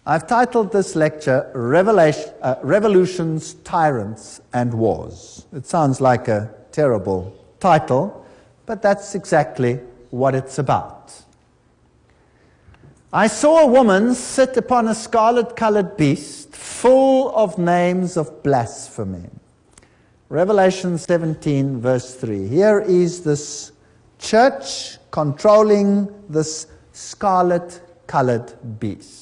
I've titled this lecture, Revolutions, Tyrants and Wars. It sounds like a terrible title, but that's exactly what it's about. I saw a woman sit upon a scarlet-colored beast full of names of blasphemy. Revelation 17, verse 3. Here is this church controlling this scarlet-colored beast.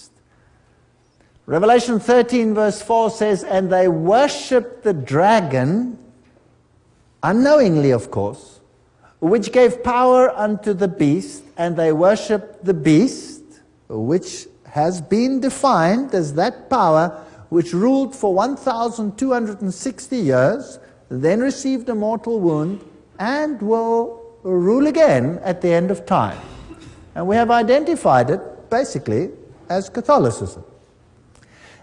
Revelation 13, verse 4 says, and they worshipped the dragon, unknowingly, of course, which gave power unto the beast, and they worshipped the beast, which has been defined as that power which ruled for 1,260 years, then received a mortal wound, and will rule again at the end of time. And we have identified it, basically, as Catholicism.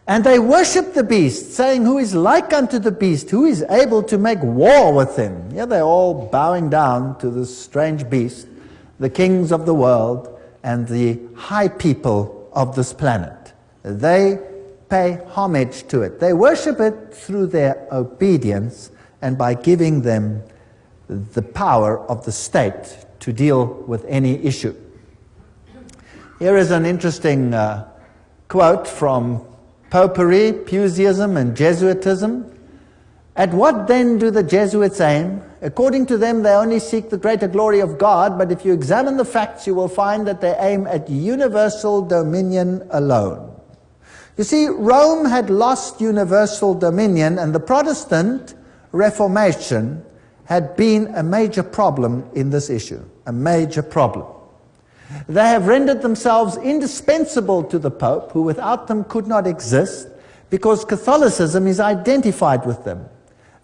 And they worship the beast, saying, who is like unto the beast, who is able to make war with him? Yeah, they're all bowing down to this strange beast, the kings of the world and the high people of this planet. They pay homage to it. They worship it through their obedience and by giving them the power of the state to deal with any issue. Here is an interesting quote from Popery, Puseyism, and Jesuitism. At what then do the Jesuits aim? According to them, they only seek the greater glory of God, but if you examine the facts, you will find that they aim at universal dominion alone. You see, Rome had lost universal dominion, and the Protestant Reformation had been a major problem in this issue, a major problem. They have rendered themselves indispensable to the Pope, who without them could not exist, because Catholicism is identified with them.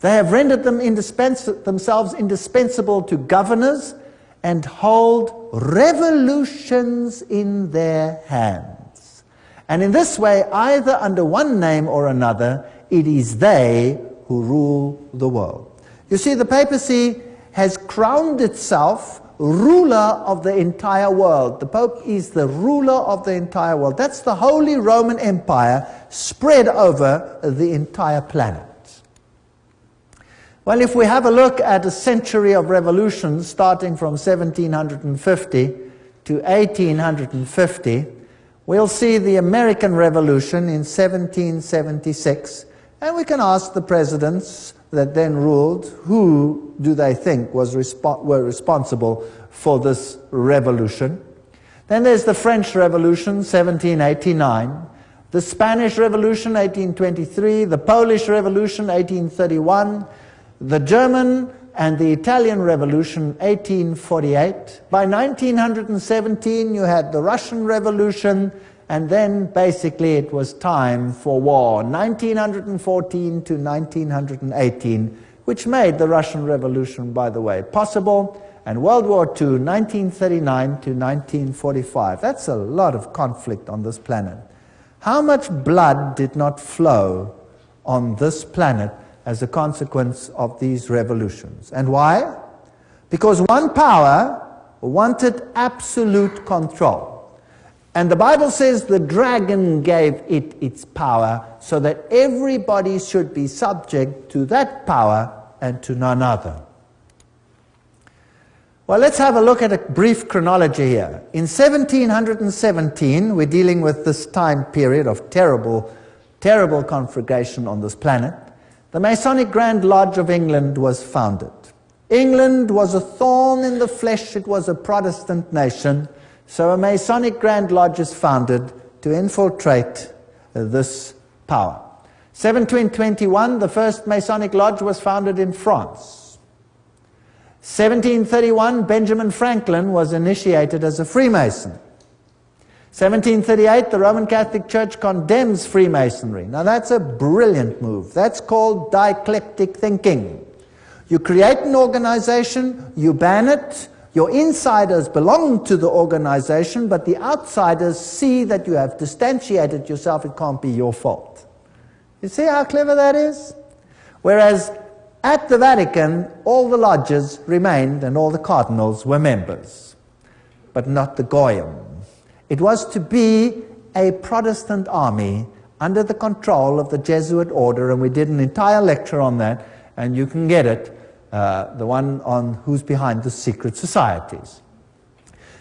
They have rendered them themselves indispensable to governors and hold revolutions in their hands. And in this way, either under one name or another, it is they who rule the world. You see, the papacy has crowned itself ruler of the entire world. The Pope is the ruler of the entire world. That's the Holy Roman Empire spread over the entire planet. Well, if we have a look at a century of revolutions starting from 1750 to 1850, we'll see the American Revolution in 1776, and we can ask the presidents that then ruled, who do they think were responsible for this revolution? Then there's the French Revolution, 1789, the Spanish Revolution, 1823, the Polish Revolution, 1831, the German and the Italian Revolution, 1848. By 1917, you had the Russian Revolution, and then basically it was time for war, 1914 to 1918, which made the Russian Revolution, by the way, possible, and World War II, 1939 to 1945. That's a lot of conflict on this planet. How much blood did not flow on this planet as a consequence of these revolutions? And why? Because one power wanted absolute control. And the Bible says the dragon gave it its power so that everybody should be subject to that power and to none other. Well, let's have a look at a brief chronology here. In 1717, we're dealing with this time period of terrible, terrible conflagration on this planet. The Masonic Grand Lodge of England was founded. England was a thorn in the flesh. It was a Protestant nation. So a Masonic Grand Lodge is founded to infiltrate this power. 1721, the first Masonic Lodge was founded in France. 1731, Benjamin Franklin was initiated as a Freemason. 1738, the Roman Catholic Church condemns Freemasonry. Now that's a brilliant move. That's called dialectic thinking. You create an organization, you ban it, your insiders belong to the organization, but the outsiders see that you have distantiated yourself. It can't be your fault. You see how clever that is? Whereas at the Vatican, all the lodges remained and all the cardinals were members, but not the Goyim. It was to be a Protestant army under the control of the Jesuit order, and we did an entire lecture on that, and you can get it, the one on who's behind the secret societies.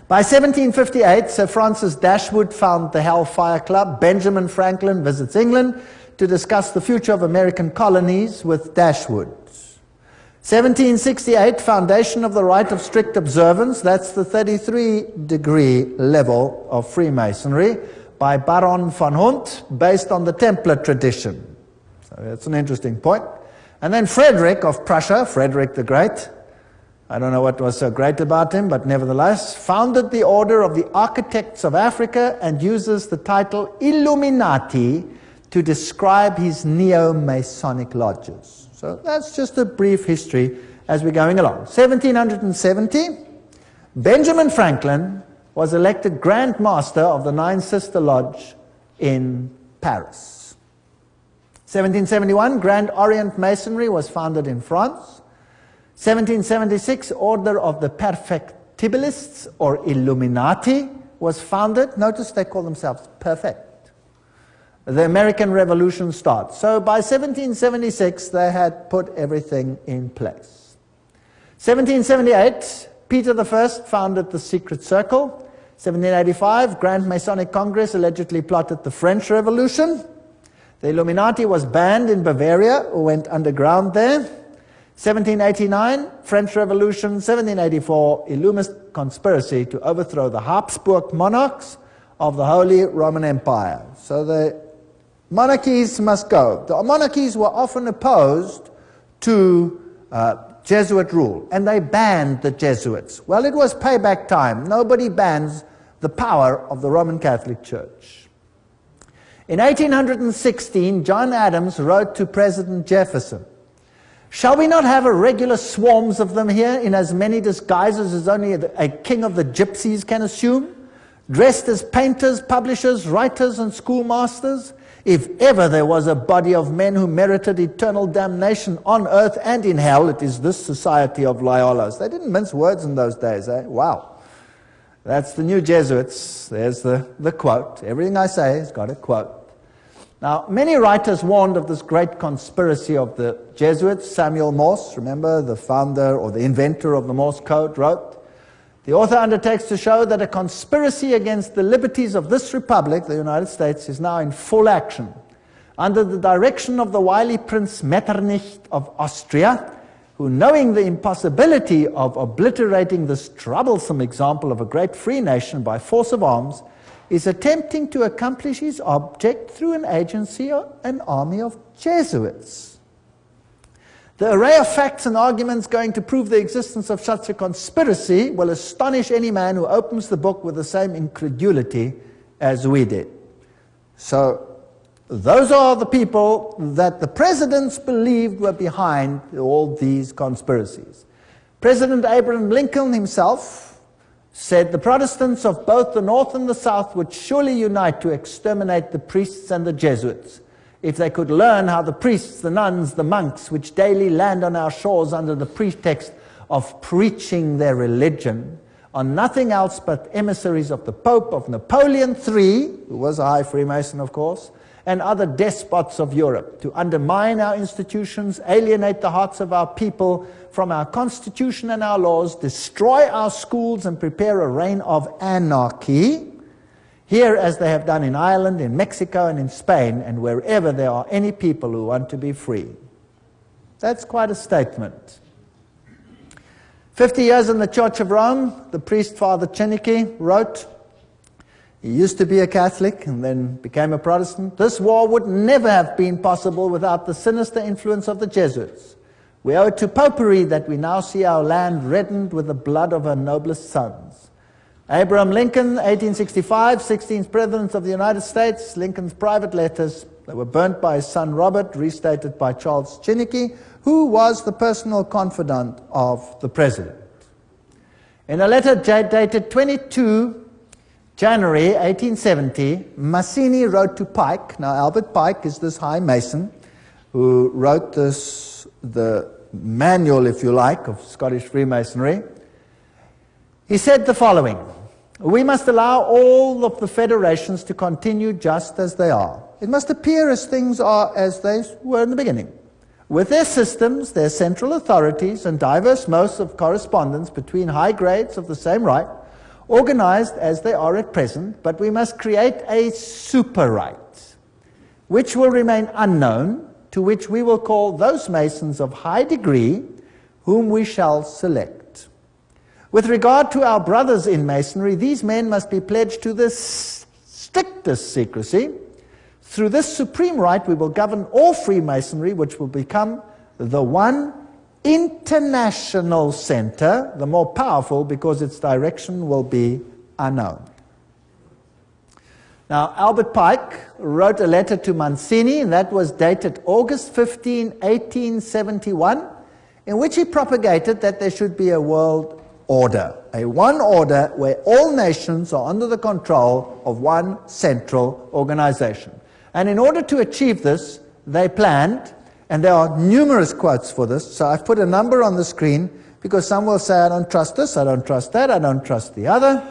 By 1758, Sir Francis Dashwood founded the Hellfire Club. Benjamin Franklin visits England to discuss the future of American colonies with Dashwood. 1768, foundation of the rite of strict observance. That's the 33-degree level of Freemasonry by Baron von Hunt, based on the Templar tradition. So that's an interesting point. And then Frederick of Prussia, Frederick the Great, I don't know what was so great about him, but nevertheless, founded the Order of the Architects of Africa and uses the title Illuminati to describe his neo-Masonic lodges. So that's just a brief history as we're going along. 1770, Benjamin Franklin was elected Grand Master of the Nine Sister Lodge in Paris. 1771, Grand Orient Masonry was founded in France. 1776, Order of the Perfectibilists, or Illuminati, was founded. Notice they call themselves perfect. The American Revolution starts. So by 1776, they had put everything in place. 1778, Peter I founded the Secret Circle. 1785, Grand Masonic Congress allegedly plotted the French Revolution. The Illuminati was banned in Bavaria, or went underground there. 1789, French Revolution. 1784, Illuminist conspiracy to overthrow the Habsburg monarchs of the Holy Roman Empire. So the monarchies must go. The monarchies were often opposed to Jesuit rule, and they banned the Jesuits. Well, it was payback time. Nobody bans the power of the Roman Catholic Church. In 1816, John Adams wrote to President Jefferson, "Shall we not have a regular swarms of them here in as many disguises as only a king of the gypsies can assume, dressed as painters, publishers, writers, and schoolmasters? If ever there was a body of men who merited eternal damnation on earth and in hell, it is this society of Loyolas." They didn't mince words in those days, eh? Wow. That's the new Jesuits. There's the quote. Everything I say has got a quote. Now, many writers warned of this great conspiracy of the Jesuits. Samuel Morse, remember, the founder or the inventor of the Morse code, wrote, "The author undertakes to show that a conspiracy against the liberties of this republic, the United States, is now in full action. Under the direction of the wily Prince Metternich of Austria, who, knowing the impossibility of obliterating this troublesome example of a great free nation by force of arms, is attempting to accomplish his object through an agency or an army of Jesuits. The array of facts and arguments going to prove the existence of such a conspiracy will astonish any man who opens the book with the same incredulity as we did." So those are the people that the presidents believed were behind all these conspiracies. President Abraham Lincoln himself said the Protestants of both the North and the South would surely unite to exterminate the priests and the Jesuits, if they could learn how the priests, the nuns, the monks, which daily land on our shores under the pretext of preaching their religion, are nothing else but emissaries of the Pope, of Napoleon III, who was a high Freemason, of course, and other despots of Europe, to undermine our institutions, alienate the hearts of our people from our constitution and our laws, destroy our schools, and prepare a reign of anarchy, here as they have done in Ireland, in Mexico, and in Spain, and wherever there are any people who want to be free." That's quite a statement. 50 years in the Church of Rome, the priest Father Chenike wrote, he used to be a Catholic and then became a Protestant, "This war would never have been possible without the sinister influence of the Jesuits. We owe it to popery that we now see our land reddened with the blood of her noblest sons." Abraham Lincoln, 1865, 16th President of the United States. Lincoln's private letters, they were burnt by his son Robert, restated by Charles Chinnicky, who was the personal confidant of the President. In a letter dated 22 January 1870, Mazzini wrote to Pike. Now, Albert Pike is this high Mason who wrote this, the manual, if you like, of Scottish Freemasonry. He said the following: we must allow all of the federations to continue just as they are. It must appear as things are as they were in the beginning, with their systems, their central authorities, and diverse modes of correspondence between high grades of the same right, organized as they are at present, but we must create a super right, which will remain unknown, to which we will call those Masons of high degree, whom we shall select. With regard to our brothers in Masonry, these men must be pledged to the strictest secrecy. Through this supreme right, we will govern all Freemasonry, which will become the one international center, the more powerful because its direction will be unknown. Now, Albert Pike wrote a letter to Mancini, and that was dated August 15, 1871, in which he propagated that there should be a world order, a one order where all nations are under the control of one central organization. And in order to achieve this, they planned, and there are numerous quotes for this, so I've put a number on the screen because some will say, I don't trust this, I don't trust that, I don't trust the other.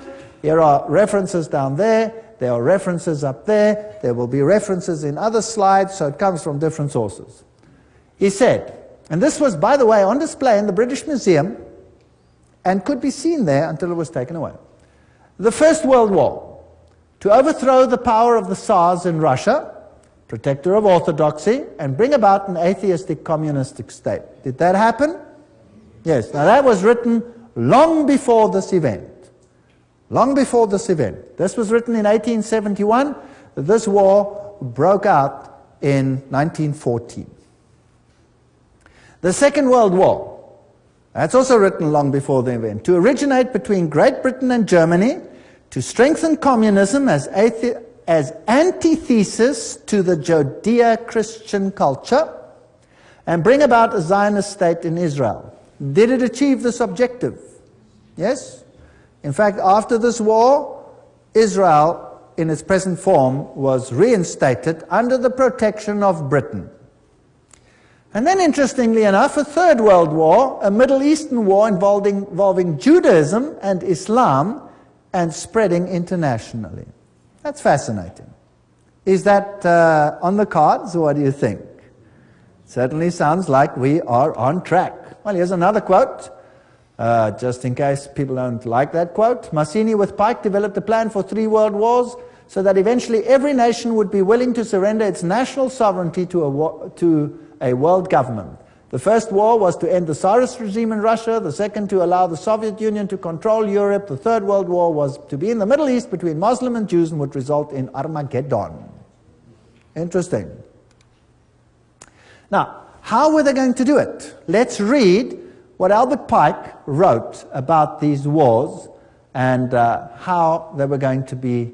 Here are references down there, there are references up there, there will be references in other slides, so it comes from different sources. He said, and this was, by the way, on display in the British Museum, and could be seen there until it was taken away. The First World War, to overthrow the power of the Tsars in Russia, protector of orthodoxy, and bring about an atheistic communistic state. Did that happen? Yes. Now that was written long before this event. Long before this event. This was written in 1871. This war broke out in 1914. The Second World War, that's also written long before the event, to originate between Great Britain and Germany, to strengthen communism as antithesis to the Judeo-Christian culture, and bring about a Zionist state in Israel. Did it achieve this objective? Yes. In fact, after this war, Israel, in its present form, was reinstated under the protection of Britain. And then, interestingly enough, a Third World War, a Middle Eastern war involving Judaism and Islam and spreading internationally. That's fascinating. Is that on the cards, or what do you think? Certainly sounds like we are on track. Well, here's another quote, just in case people don't like that quote. Mazzini with Pike developed a plan for 3 world wars so that eventually every nation would be willing to surrender its national sovereignty to a world government. The first war was to end the Tsarist regime in Russia, the second to allow the Soviet Union to control Europe, the Third World War was to be in the Middle East between Muslim and Jews and would result in Armageddon. Interesting. Now, how were they going to do it? Let's read what Albert Pike wrote about these wars and how they were going to be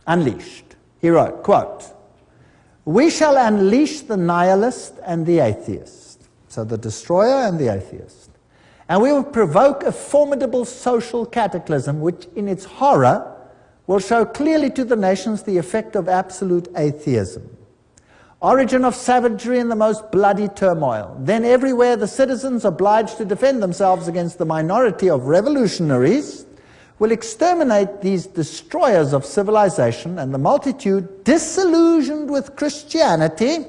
unleashed. He wrote, quote, "We shall unleash the nihilist and the atheist," so the destroyer and the atheist, "and we will provoke a formidable social cataclysm which in its horror will show clearly to the nations the effect of absolute atheism. Origin of savagery and the most bloody turmoil. Then everywhere the citizens obliged to defend themselves against the minority of revolutionaries will exterminate these destroyers of civilization, and the multitude, disillusioned with Christianity,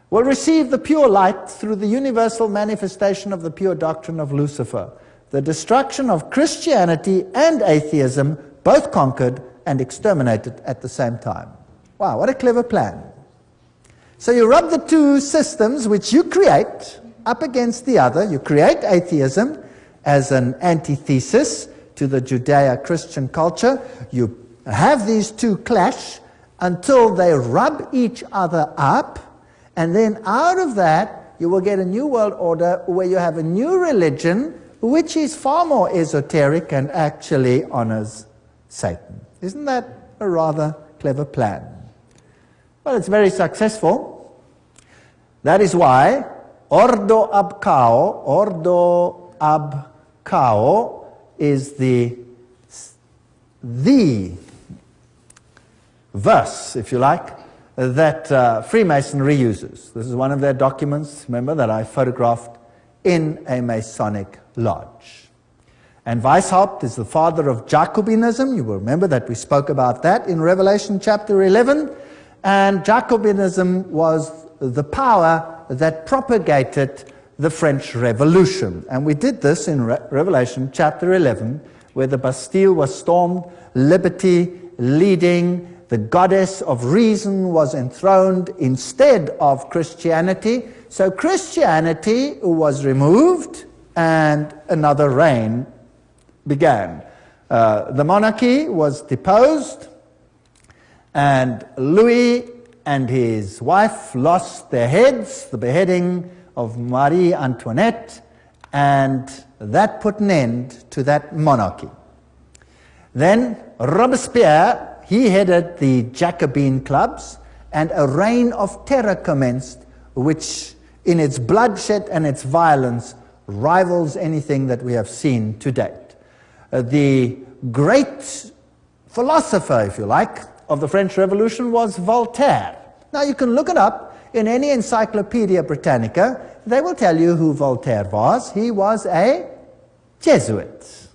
will receive the pure light through the universal manifestation of the pure doctrine of Lucifer. The destruction of Christianity and atheism, both conquered and exterminated at the same time." Wow, what a clever plan. So you rub the two systems which you create up against the other. You create atheism as an antithesis to the Judeo-Christian culture. You have these two clash until they rub each other up, and then out of that you will get a new world order where you have a new religion which is far more esoteric and actually honors Satan. Isn't that a rather clever plan? Well, it's very successful. That is why Ordo ab Cao is the verse, if you like, that Freemasonry uses. This is one of their documents, remember, that I photographed in a Masonic lodge. And Weishaupt is the father of Jacobinism. You will remember that we spoke about that in Revelation chapter 11. And Jacobinism was the power that propagated the French Revolution. And we did this in Revelation chapter 11, where the Bastille was stormed, liberty leading, the goddess of reason was enthroned instead of Christianity. So Christianity was removed and another reign began. The monarchy was deposed, and Louis and his wife lost their heads, the beheading of Marie Antoinette, and that put an end to that monarchy. Then Robespierre, he headed the Jacobin clubs, and a reign of terror commenced, which in its bloodshed and its violence rivals anything that we have seen to date. The great philosopher, if you like, of the French Revolution was Voltaire. Now you can look it up in any Encyclopedia Britannica. They will tell you who Voltaire was. He was a Jesuit.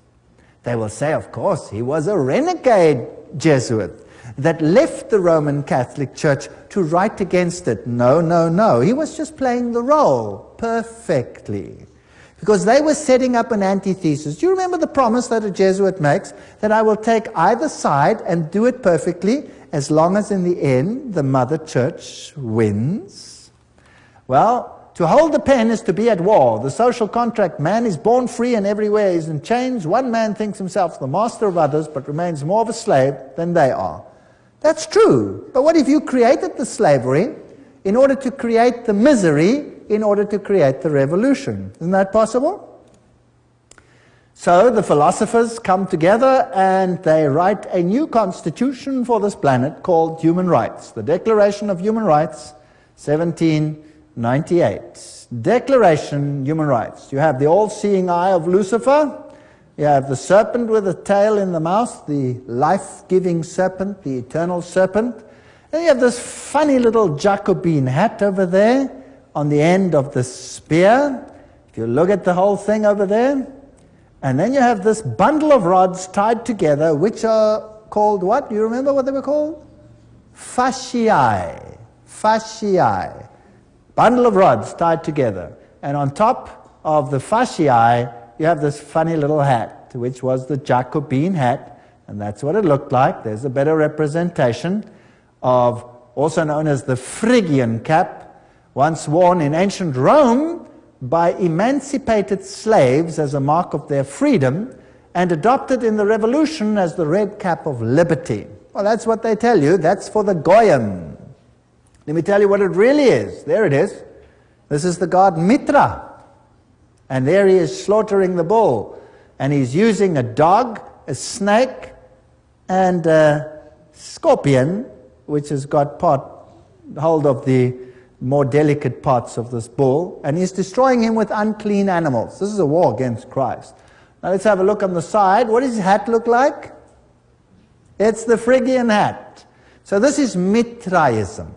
They will say, of course, he was a renegade Jesuit that left the Roman Catholic Church to write against it. No, no, no. He was just playing the role perfectly, because they were setting up an antithesis. Do you remember the promise that a Jesuit makes? That I will take either side and do it perfectly, as long as in the end the Mother Church wins? Well, to hold the pen is to be at war. The social contract, man is born free and everywhere is in chains. One man thinks himself the master of others, but remains more of a slave than they are. That's true. But what if you created the slavery in order to create the misery, in order to create the revolution? Isn't that possible? So the philosophers come together and they write a new constitution for this planet called Human Rights. The Declaration of Human Rights, 1798. Declaration, Human Rights. You have the all-seeing eye of Lucifer. You have the serpent with a tail in the mouth, the life-giving serpent, the eternal serpent. And you have this funny little Jacobin hat over there on the end of the spear. If you look at the whole thing over there. And then you have this bundle of rods tied together, which are called what? Do you remember what they were called? Fasciae. Fasciae. Bundle of rods tied together. And on top of the fasciae, you have this funny little hat, which was the Jacobin hat. And that's what it looked like. There's a better representation of, also known as the Phrygian cap, once worn in ancient Rome by emancipated slaves as a mark of their freedom, and adopted in the Revolution as the red cap of liberty. Well, that's what they tell you. That's for the Goyim. Let me tell you what it really is. There it is. This is the god Mitra. And there he is slaughtering the bull. And he's using a dog, a snake, and a scorpion, which has got hold of the more delicate parts of this bull, and he's destroying him with unclean animals. This is a war against Christ. Now let's have a look on the side. What does his hat look like? It's the Phrygian hat. So this is Mithraism.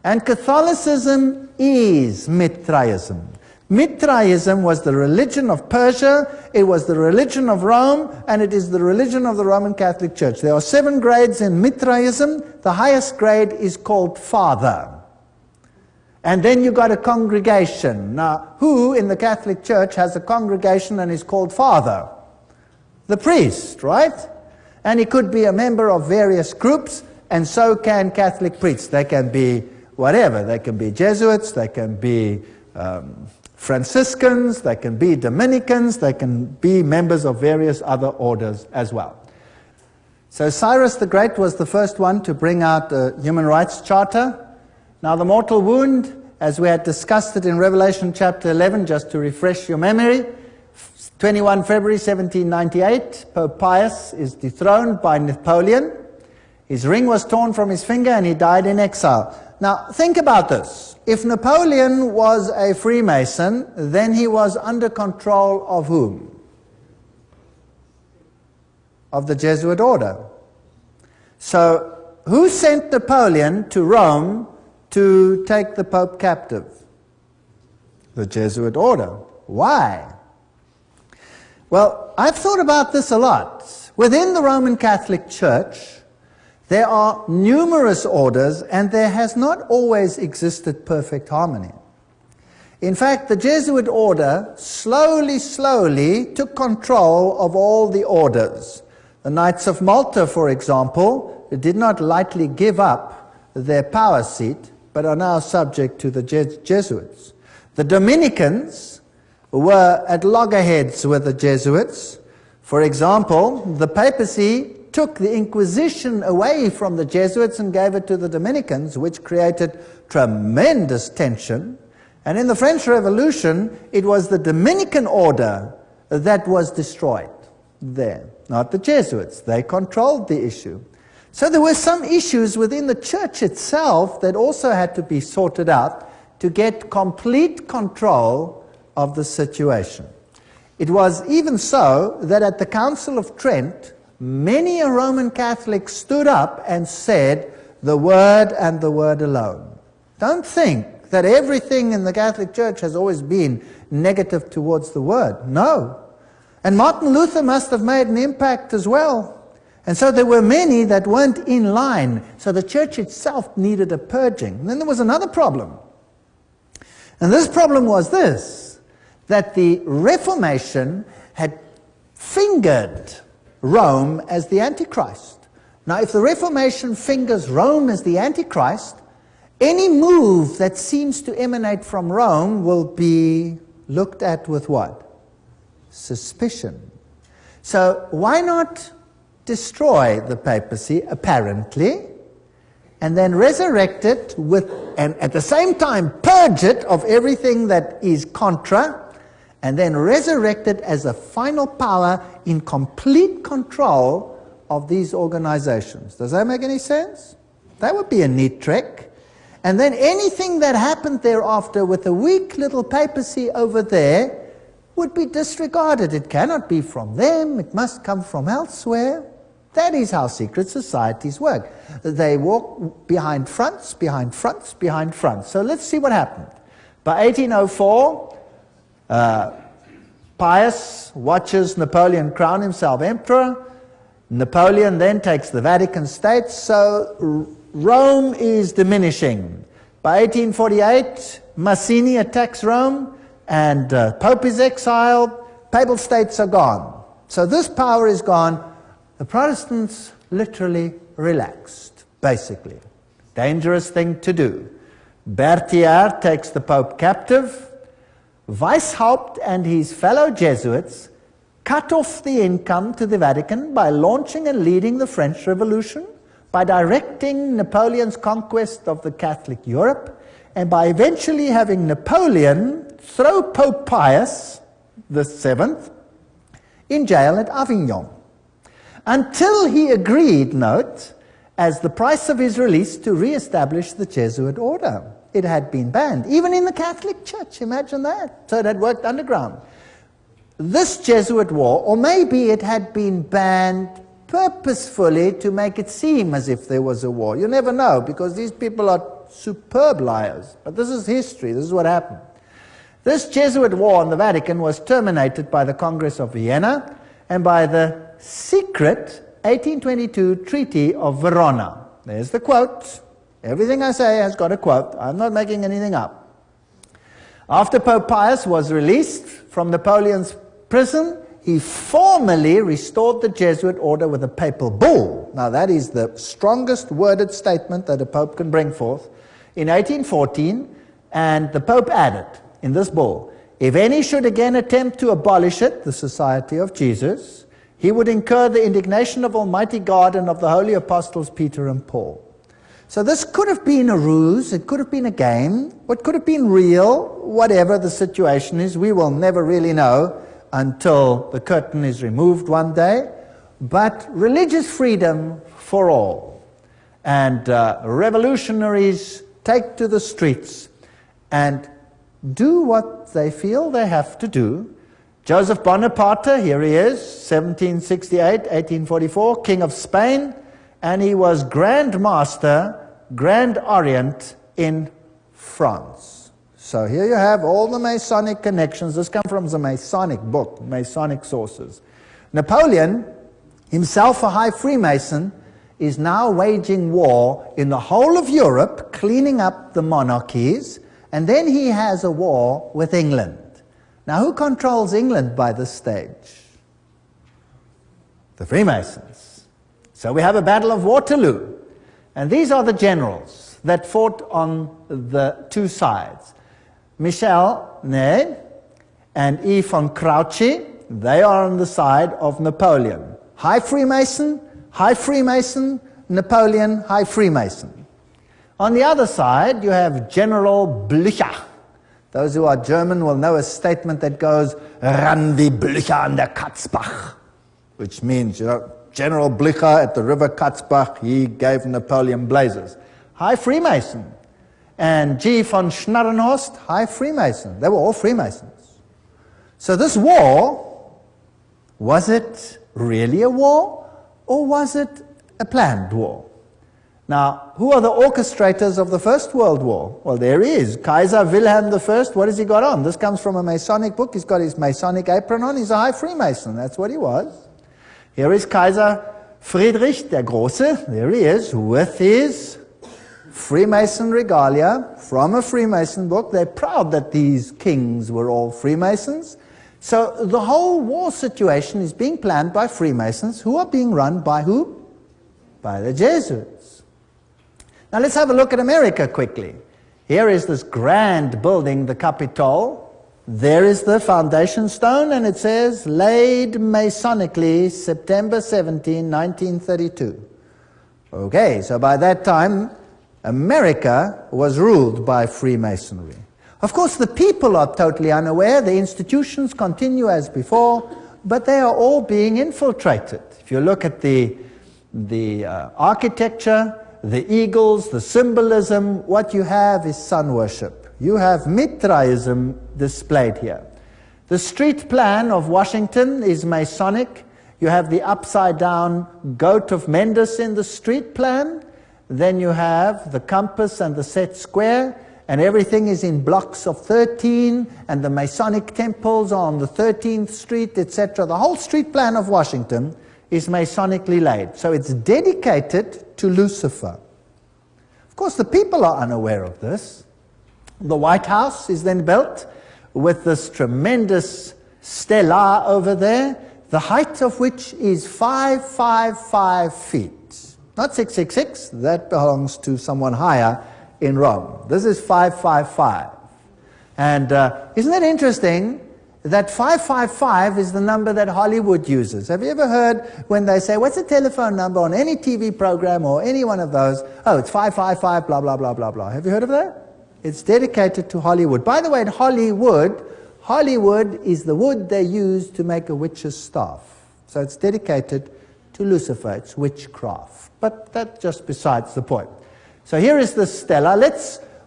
And Catholicism is Mithraism. Mithraism was the religion of Persia, it was the religion of Rome, and it is the religion of the Roman Catholic Church. There are 7 grades in Mithraism. The highest grade is called Father. And then you got a congregation. Now, who in the Catholic Church has a congregation and is called Father? The priest, right? And he could be a member of various groups, and so can Catholic priests. They can be whatever. They can be Jesuits, they can be Franciscans, they can be Dominicans, they can be members of various other orders as well. So Cyrus the Great was the first one to bring out a human rights charter. Now the mortal wound, as we had discussed it in Revelation chapter 11, just to refresh your memory, 21 February 1798, Pope Pius is dethroned by Napoleon. His ring was torn from his finger and he died in exile. Now think about this. If Napoleon was a Freemason, then he was under control of whom? Of the Jesuit order. So who sent Napoleon to Rome to take the Pope captive? The Jesuit order. Why? Well, I've thought about this a lot. Within the Roman Catholic Church, there are numerous orders, and there has not always existed perfect harmony. In fact, the Jesuit order slowly took control of all the orders. The Knights of Malta, for example, did not lightly give up their power seat, but are now subject to the Jesuits. The Dominicans were at loggerheads with the Jesuits. For example, the papacy took the Inquisition away from the Jesuits and gave it to the Dominicans, which created tremendous tension. And in the French Revolution, it was the Dominican order that was destroyed there, not the Jesuits. They controlled the issue. So there were some issues within the church itself that also had to be sorted out to get complete control of the situation. It was even so that at the Council of Trent, many a Roman Catholic stood up and said, the Word and the Word alone. Don't think that everything in the Catholic Church has always been negative towards the Word. No. And Martin Luther must have made an impact as well. And so there were many that weren't in line. So the church itself needed a purging. And then there was another problem. And this problem was this, that the Reformation had fingered Rome as the Antichrist. Now, if the Reformation fingers Rome as the Antichrist, any move that seems to emanate from Rome will be looked at with what? Suspicion. So why not destroy the papacy, apparently, and then resurrect it with, and at the same time purge it of everything that is contra, and then resurrect it as a final power in complete control of these organizations. Does that make any sense? That would be a neat trick. And then anything that happened thereafter with the weak little papacy over there would be disregarded. It cannot be from them, it must come from elsewhere. That is how secret societies work. They walk behind fronts, behind fronts, behind fronts. So let's see what happened. By 1804, Pius watches Napoleon crown himself emperor. Napoleon then takes the Vatican States, so Rome is diminishing. By 1848, Mazzini attacks Rome, and Pope is exiled, Papal States are gone. So this power is gone. The Protestants literally relaxed, basically. Dangerous thing to do. Berthier takes the Pope captive. Weishaupt and his fellow Jesuits cut off the income to the Vatican by launching and leading the French Revolution, by directing Napoleon's conquest of the Catholic Europe, and by eventually having Napoleon throw Pope Pius VII in jail at Avignon, until he agreed, note, as the price of his release to re-establish the Jesuit order. It had been banned, even in the Catholic Church, imagine that. So it had worked underground. This Jesuit war, or maybe it had been banned purposefully to make it seem as if there was a war. You never know, because these people are superb liars. But this is history, this is what happened. This Jesuit war on the Vatican was terminated by the Congress of Vienna and by the secret 1822 Treaty of Verona. There's the quote. Everything I say has got a quote. I'm not making anything up. After Pope Pius was released from Napoleon's prison, he formally restored the Jesuit order with a papal bull. Now that is the strongest worded statement that a pope can bring forth. In 1814, and the Pope added in this bull, if any should again attempt to abolish it, the Society of Jesus, he would incur the indignation of Almighty God and of the holy apostles Peter and Paul. So this could have been a ruse, it could have been a game, what could have been real, whatever the situation is, we will never really know until the curtain is removed one day. But religious freedom for all. And revolutionaries take to the streets and do what they feel they have to do. Joseph Bonaparte, here he is, 1768, 1844, King of Spain, and he was Grand Master, Grand Orient in France. So here you have all the Masonic connections. This comes from the Masonic book, Masonic sources. Napoleon, himself a high Freemason, is now waging war in the whole of Europe, cleaning up the monarchies, and then he has a war with England. Now, who controls England by this stage? The Freemasons. So we have a battle of Waterloo, and these are the generals that fought on the two sides. Michel Ney and E. von Grouchy, they are on the side of Napoleon. High Freemason, Napoleon, High Freemason. On the other side, you have General Blücher. Those who are German will know a statement that goes, "Ran wie Blücher an der Katzbach," which means, General Blücher at the river Katzbach, he gave Napoleon blazes. High Freemason. And G. von Schnarrenhorst, High Freemason. They were all Freemasons. So this war, was it really a war, or was it a planned war? Now, who are the orchestrators of the First World War? Well, there he is, Kaiser Wilhelm I. What has he got on? This comes from a Masonic book. He's got his Masonic apron on. He's a High Freemason. That's what he was. Here is Kaiser Friedrich der Große. There he is, with his Freemason regalia from a Freemason book. They're proud that these kings were all Freemasons. So the whole war situation is being planned by Freemasons, who are being run by who? By the Jesuits. Now let's have a look at America quickly. Here is this grand building, the Capitol. There is the foundation stone, and it says, laid Masonically, September 17, 1932. Okay, so by that time, America was ruled by Freemasonry. Of course, the people are totally unaware. The institutions continue as before, but they are all being infiltrated. If you look at the architecture, the eagles, the symbolism, what you have is sun worship. You have Mitraism displayed here. The street plan of Washington is Masonic. You have the upside-down goat of Mendes in the street plan. Then you have the compass and the set square, and everything is in blocks of 13, and the Masonic temples are on the 13th Street, etc. The whole street plan of Washington is Masonically laid. So it's dedicated to Lucifer. Of course, the people are unaware of this. The White House is then built with this tremendous stela over there, the height of which is 555 feet. Not 666, that belongs to someone higher in Rome. This is 555. And isn't it interesting that 555 is the number that Hollywood uses? Have you ever heard when they say, what's the telephone number on any TV program or any one of those? Oh, it's 555, blah, blah, blah, blah, blah. Have you heard of that? It's dedicated to Hollywood. By the way, in Hollywood is the wood they use to make a witch's staff. So it's dedicated to Lucifer. It's witchcraft. But that's just besides the point. So here is the stela.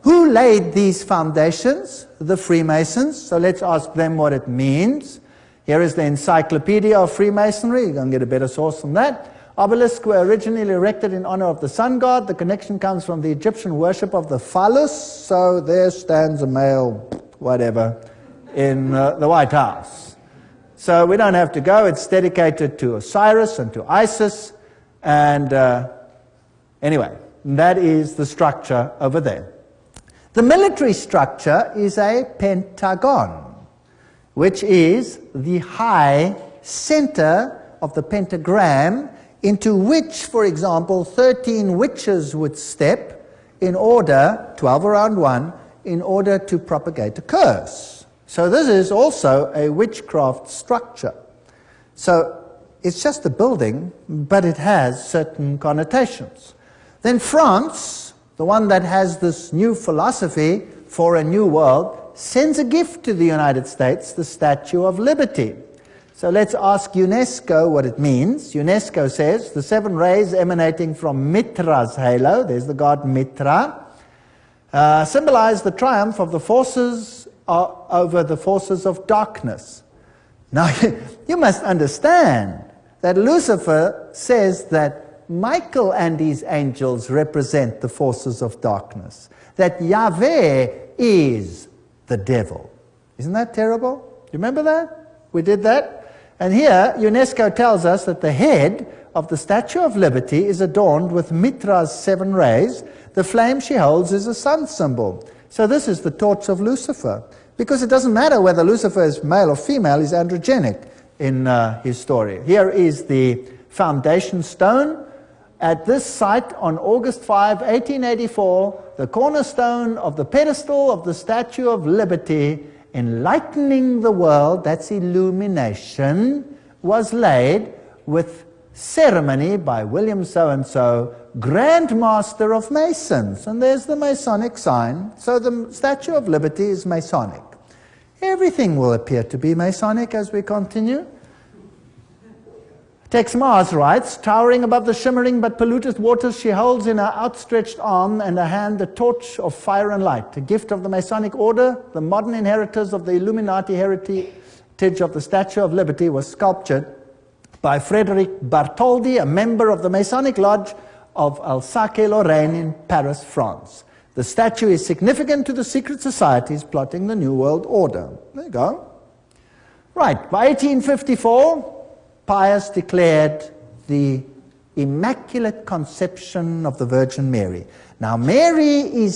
Who laid these foundations? The Freemasons. So let's ask them what it means. Here is the Encyclopedia of Freemasonry. You're going to get a better source from that. Obelisks were originally erected in honor of the sun god. The connection comes from the Egyptian worship of the phallus. So there stands a male, whatever, in the White House. So we don't have to go. It's dedicated to Osiris and to Isis. And anyway, that is the structure over there. The military structure is a pentagon, which is the high center of the pentagram, into which, for example, 13 witches would step in order, 12 around one, in order to propagate a curse. So this is also a witchcraft structure. So it's just a building, but it has certain connotations. Then France, the one that has this new philosophy for a new world, sends a gift to the United States, the Statue of Liberty. So let's ask UNESCO what it means. UNESCO says the 7 rays emanating from Mitra's halo, there's the god Mitra, symbolize the triumph of the forces over the forces of darkness. Now, you must understand that Lucifer says that Michael and his angels represent the forces of darkness, that Yahweh is the devil. Isn't that terrible? You remember that? We did that. And here, UNESCO tells us that the head of the Statue of Liberty is adorned with Mitra's 7 rays. The flame she holds is a sun symbol. So this is the torch of Lucifer. Because it doesn't matter whether Lucifer is male or female, he's androgenic in his story. Here is the foundation stone. At this site on August 5, 1884, the cornerstone of the pedestal of the Statue of Liberty, enlightening the world, that's illumination, was laid with ceremony by William so-and-so, Grand Master of Masons. And there's the Masonic sign. So the Statue of Liberty is Masonic. Everything will appear to be Masonic as we continue. Tex Mars writes, towering above the shimmering but polluted waters, she holds in her outstretched arm and her hand a torch of fire and light, a gift of the Masonic order. The modern inheritors of the Illuminati heritage of the Statue of Liberty was sculptured by Frederic Bartholdi, a member of the Masonic Lodge of Alsace-Lorraine in Paris, France. The statue is significant to the secret societies plotting the New World Order. There you go. Right, by 1854, Pius declared the Immaculate Conception of the Virgin Mary. Now, Mary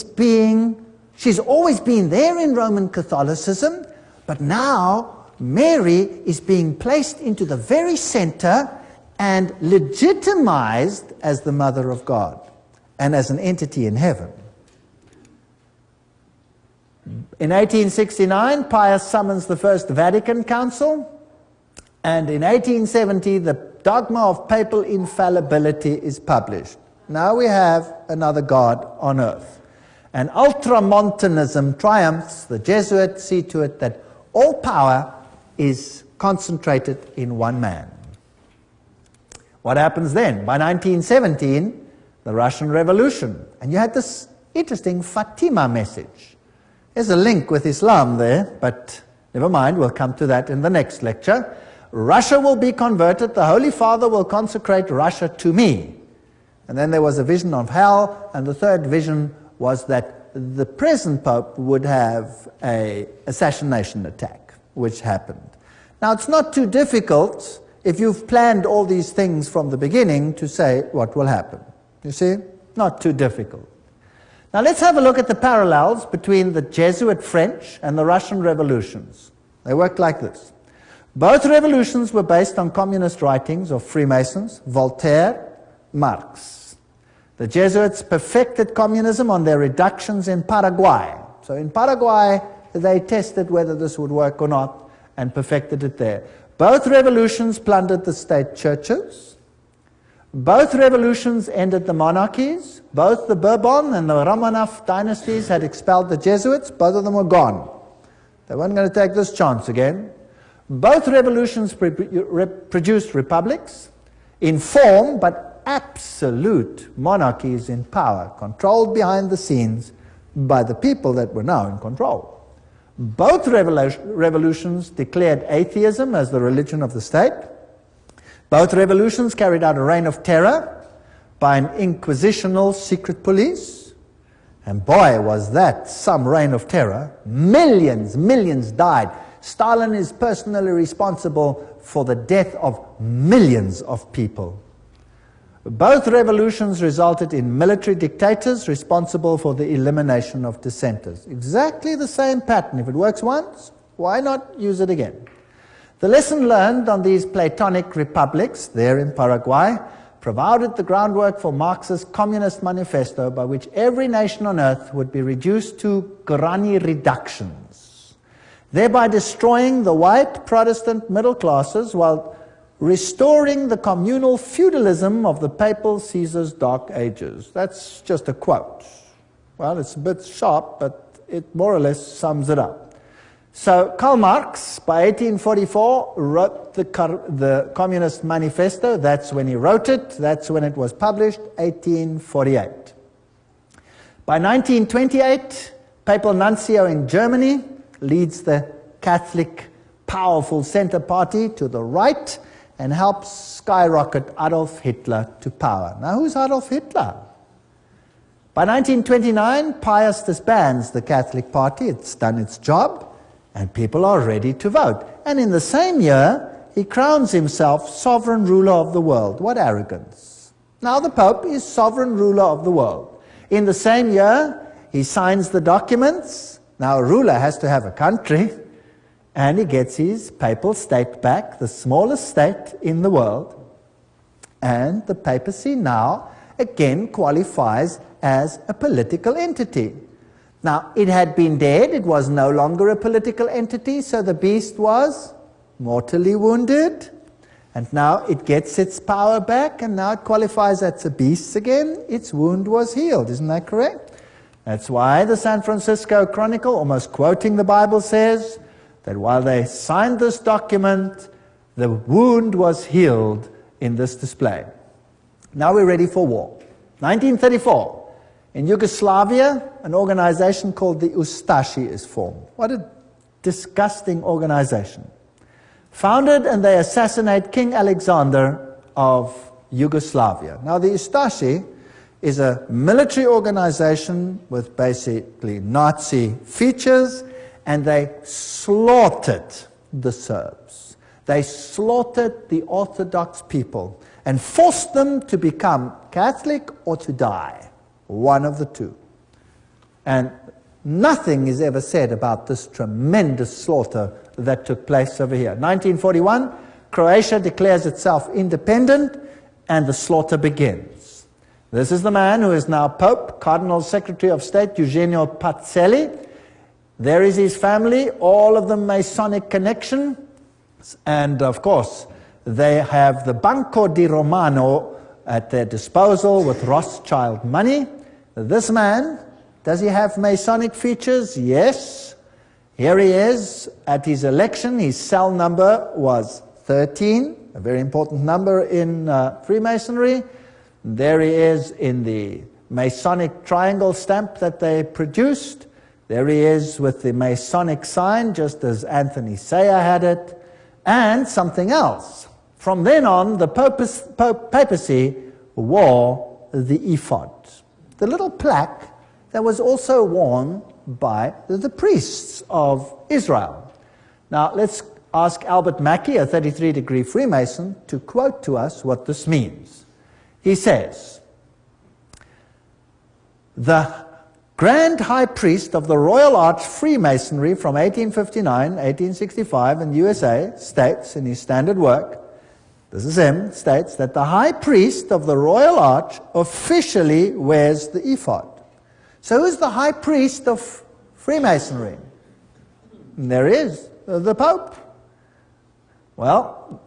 she's always been there in Roman Catholicism, but now Mary is being placed into the very center and legitimized as the Mother of God and as an entity in heaven. In 1869, Pius summons the First Vatican Council, and in 1870, the dogma of papal infallibility is published. Now we have another God on earth. And ultramontanism triumphs. The Jesuits see to it that all power is concentrated in one man. What happens then? By 1917, the Russian Revolution. And you had this interesting Fatima message. There's a link with Islam there, but never mind, we'll come to that in the next lecture. Russia will be converted, the Holy Father will consecrate Russia to me. And then there was a vision of hell, and the third vision was that the present Pope would have an assassination attack, which happened. Now, it's not too difficult, if you've planned all these things from the beginning, to say what will happen. You see? Not too difficult. Now, let's have a look at the parallels between the Jesuit French and the Russian revolutions. They worked like this. Both revolutions were based on communist writings of Freemasons, Voltaire, Marx. The Jesuits perfected communism on their reductions in Paraguay. So in Paraguay, they tested whether this would work or not and perfected it there. Both revolutions plundered the state churches. Both revolutions ended the monarchies. Both the Bourbon and the Romanov dynasties had expelled the Jesuits. Both of them were gone. They weren't going to take this chance again. Both revolutions produced republics in form, but absolute monarchies in power, controlled behind the scenes by the people that were now in control. Both revolutions declared atheism as the religion of the state. Both revolutions carried out a reign of terror by an inquisitional secret police. And boy, was that some reign of terror. Millions died. Stalin is personally responsible for the death of millions of people. Both revolutions resulted in military dictators responsible for the elimination of dissenters. Exactly the same pattern. If it works once, why not use it again? The lesson learned on these Platonic republics, there in Paraguay, provided the groundwork for Marx's Communist Manifesto, by which every nation on earth would be reduced to granny reductions, thereby destroying the white Protestant middle classes while restoring the communal feudalism of the papal Caesar's Dark Ages. That's just a quote. Well, it's a bit sharp, but it more or less sums it up. So Karl Marx, by 1844, wrote the Communist Manifesto. That's when he wrote it. That's when it was published, 1848. By 1928, Papal Nuncio in Germany leads the Catholic powerful center party to the right and helps skyrocket Adolf Hitler to power. Now, who's Adolf Hitler? By 1929, Pius disbands the Catholic Party. It's done its job, and people are ready to vote. And in the same year, he crowns himself sovereign ruler of the world. What arrogance. Now the Pope is sovereign ruler of the world. In the same year, he signs the documents. Now a ruler has to have a country, and he gets his papal state back, the smallest state in the world. And the papacy now again qualifies as a political entity. Now, it had been dead, it was no longer a political entity, so the beast was mortally wounded, and now it gets its power back, and now it qualifies as a beast again. Its wound was healed, isn't that correct? That's why the San Francisco Chronicle, almost quoting the Bible, says that while they signed this document, the wound was healed in this display. Now we're ready for war. 1934. In Yugoslavia, an organization called the Ustashi is formed. What a disgusting organization. Founded, and they assassinate King Alexander of Yugoslavia. Now the Ustashi is a military organization with basically Nazi features, and they slaughtered the Serbs. They slaughtered the Orthodox people and forced them to become Catholic or to die. One of the two. And nothing is ever said about this tremendous slaughter that took place over here. 1941, Croatia declares itself independent, and the slaughter begins. This is the man who is now Pope, Cardinal Secretary of State, Eugenio Pacelli. There is his family, all of them Masonic connection, and of course they have the Banco di Romano at their disposal with Rothschild money. This man, does he have Masonic features? Yes. Here he is at his election. His cell number was 13, a very important number in Freemasonry. There he is in the Masonic triangle stamp that they produced. There he is with the Masonic sign, just as Anthony Sayer had it, and something else. From then on, the papacy wore the ephod, the little plaque that was also worn by the priests of Israel. Now, let's ask Albert Mackey, a 33-degree Freemason, to quote to us what this means. He says, "The Grand High Priest of the Royal Arch Freemasonry from 1859, 1865 in the USA states in his standard work," this is him, states that the High Priest of the Royal Arch officially wears the ephod. So who's the High Priest of Freemasonry? And there is, the Pope. Well,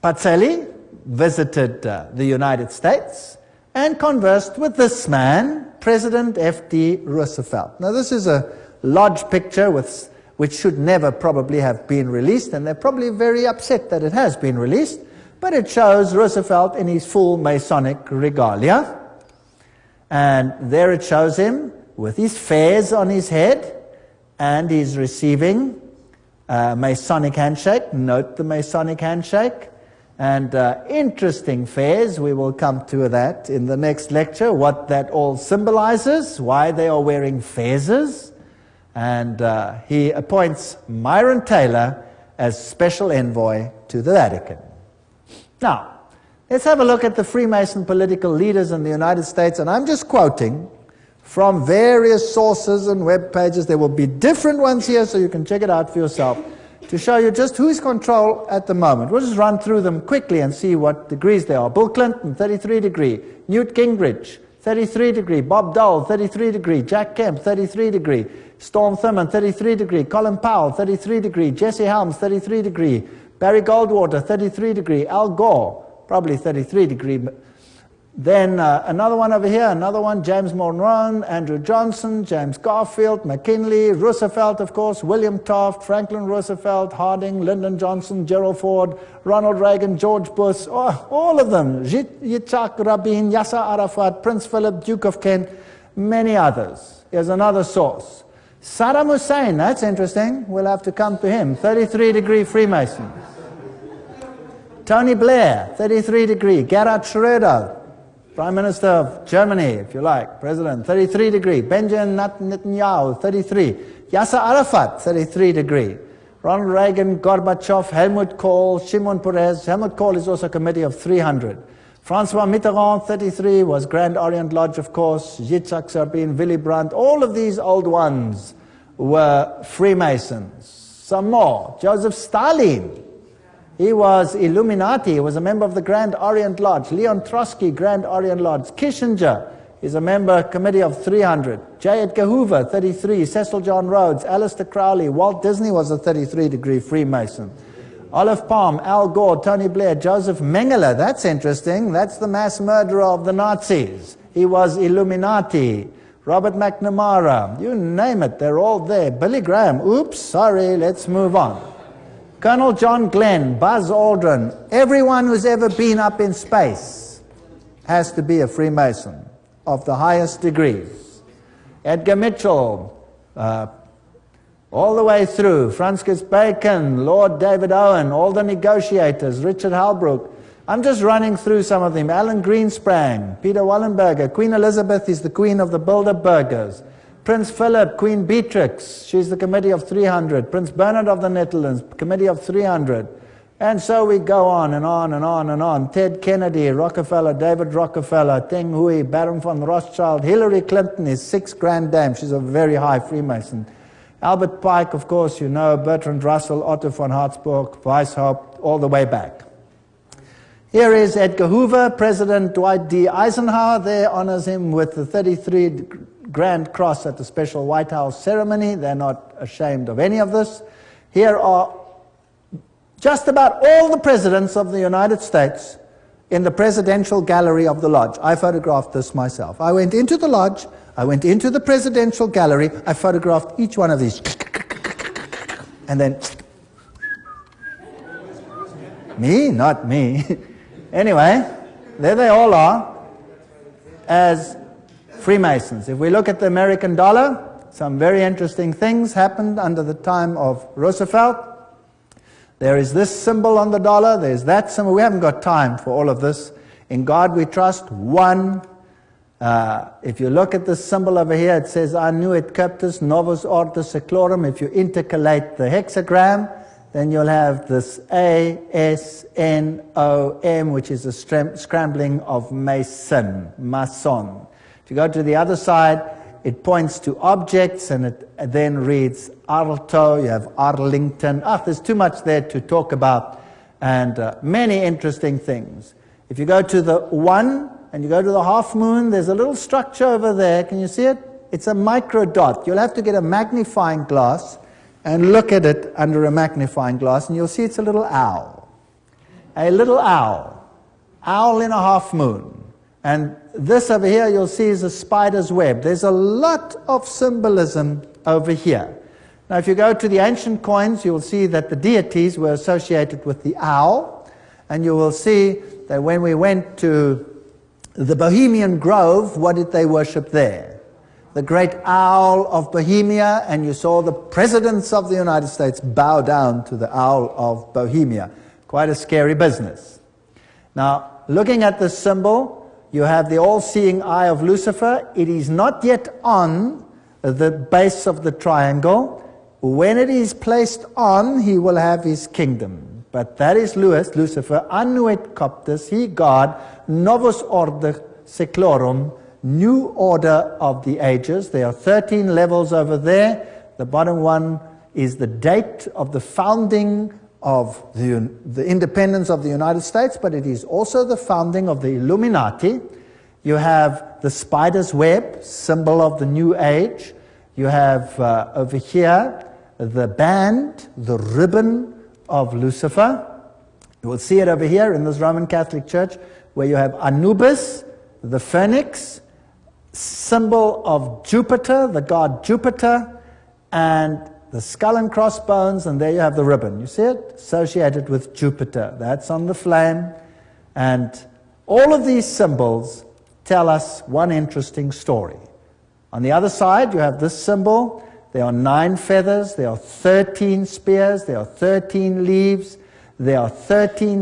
Pacelli visited the United States and conversed with this man, President F.D. Roosevelt. Now this is a lodge picture which should never probably have been released, and they're probably very upset that it has been released, but it shows Roosevelt in his full Masonic regalia. And there it shows him with his fez on his head, and he's receiving a Masonic handshake. Note the Masonic handshake. And interesting fez, we will come to that in the next lecture, what that all symbolizes, why they are wearing fezes. And he appoints Myron Taylor as special envoy to the Vatican. Now, let's have a look at the Freemason political leaders in the United States, and I'm just quoting from various sources and web pages. There will be different ones here, so you can check it out for yourself, to show you just who's control at the moment. We'll just run through them quickly and see what degrees they are. Bill Clinton, 33 degree. Newt Gingrich, 33 degree. Bob Dole, 33 degree. Jack Kemp, 33 degree. Storm Thurmond, 33 degree. Colin Powell, 33 degree. Jesse Helms, 33 degree. Barry Goldwater, 33 degree. Al Gore, probably 33 degree. Then another one over here, another one, James Monroe, Andrew Johnson, James Garfield, McKinley, Roosevelt, of course, William Taft, Franklin Roosevelt, Harding, Lyndon Johnson, Gerald Ford, Ronald Reagan, George Bush, all of them, Yitzhak Rabin, Yasser Arafat, Prince Philip, Duke of Kent, many others. Here's another source. Saddam Hussein, that's interesting, we'll have to come to him, 33 degree Freemason. Tony Blair, 33 degree. Gerhard Schröder, Prime Minister of Germany, if you like, President, 33 degree. Benjamin Netanyahu, 33. Yasser Arafat, 33 degree. Ronald Reagan, Gorbachev, Helmut Kohl, Shimon Peres. Helmut Kohl is also a committee of 300. Francois Mitterrand, 33, was Grand Orient Lodge, of course. Yitzhak Rabin, Willy Brandt, all of these old ones were Freemasons. Some more. Joseph Stalin, he was Illuminati, he was a member of the Grand Orient Lodge. Leon Trotsky, Grand Orient Lodge. Kissinger is a member committee of 300. J. Edgar Hoover, 33. Cecil John Rhodes, Aleister Crowley. Walt Disney was a 33-degree Freemason. Olive Palm, Al Gore, Tony Blair, Joseph Mengele, that's interesting. That's the mass murderer of the Nazis. He was Illuminati. Robert McNamara, you name it, they're all there. Billy Graham, oops, sorry, let's move on. Colonel John Glenn, Buzz Aldrin, everyone who's ever been up in space has to be a Freemason of the highest degrees. Edgar Mitchell, all the way through, Francis Bacon, Lord David Owen, all the negotiators, Richard Halbrook. I'm just running through some of them. Alan Greensprang, Peter Wallenberger, Queen Elizabeth is the queen of the Bilderbergers. Prince Philip, Queen Beatrix, she's the committee of 300. Prince Bernard of the Netherlands, committee of 300. And so we go on and on and on and on. Ted Kennedy, Rockefeller, David Rockefeller, Teng Hui, Baron von Rothschild. Hillary Clinton is 6 Grand Dame. She's a very high Freemason. Albert Pike, of course, you know, Bertrand Russell, Otto von Habsburg, Weishaupt, all the way back. Here is Edgar Hoover. President Dwight D. Eisenhower there honors him with the 33 Grand Cross at the special White House ceremony. They're not ashamed of any of this. Here are just about all the presidents of the United States in the presidential gallery of the lodge. I photographed this myself. I went into the lodge, I went into the presidential gallery, I photographed each one of these. And then, me? Not me. Anyway, there they all are as Freemasons. If we look at the American dollar, some very interesting things happened under the time of Roosevelt. There is this symbol on the dollar, there's that symbol. We haven't got time for all of this. In God we trust, one. If you look at this symbol over here, it says Annuit Cuptus Novus Ordo Seclorum. If you intercalate the hexagram, then you'll have this A-S-N-O-M, which is a scrambling of Mason, Mason. If you go to the other side, it points to objects, and it then reads Arlto, you have Arlington. There's too much there to talk about, and many interesting things. If you go to the 1, and you go to the half moon, there's a little structure over there. Can you see it? It's a micro dot. You'll have to get a magnifying glass and look at it under a magnifying glass, and you'll see it's a little owl. A little owl. Owl in a half moon. And this over here you'll see is a spider's web. There's a lot of symbolism over here. Now if you go to the ancient coins, you'll see that the deities were associated with the owl, and you will see that when we went to the Bohemian Grove, what did they worship there? The great owl of Bohemia, and you saw the presidents of the United States bow down to the owl of Bohemia. Quite a scary business. Now, looking at this symbol, you have the all-seeing eye of Lucifer. It is not yet on the base of the triangle. When it is placed on, he will have his kingdom. But that is Lucifer, annuit coptus, he God, novus ordo seclorum, new order of the ages. There are 13 levels over there. The bottom one is the date of the founding of the independence of the United States, but it is also the founding of the Illuminati. You have the spider's web, symbol of the new age. You have over here the band, the ribbon of Lucifer. You will see it over here in this Roman Catholic Church, where you have Anubis, the phoenix, symbol of Jupiter, the god Jupiter, and the skull and crossbones, and there you have the ribbon. You see it? Associated with Jupiter. That's on the flame. And all of these symbols tell us one interesting story. On the other side, you have this symbol. There are 9 feathers, there are 13 spears, there are 13 leaves, there are 13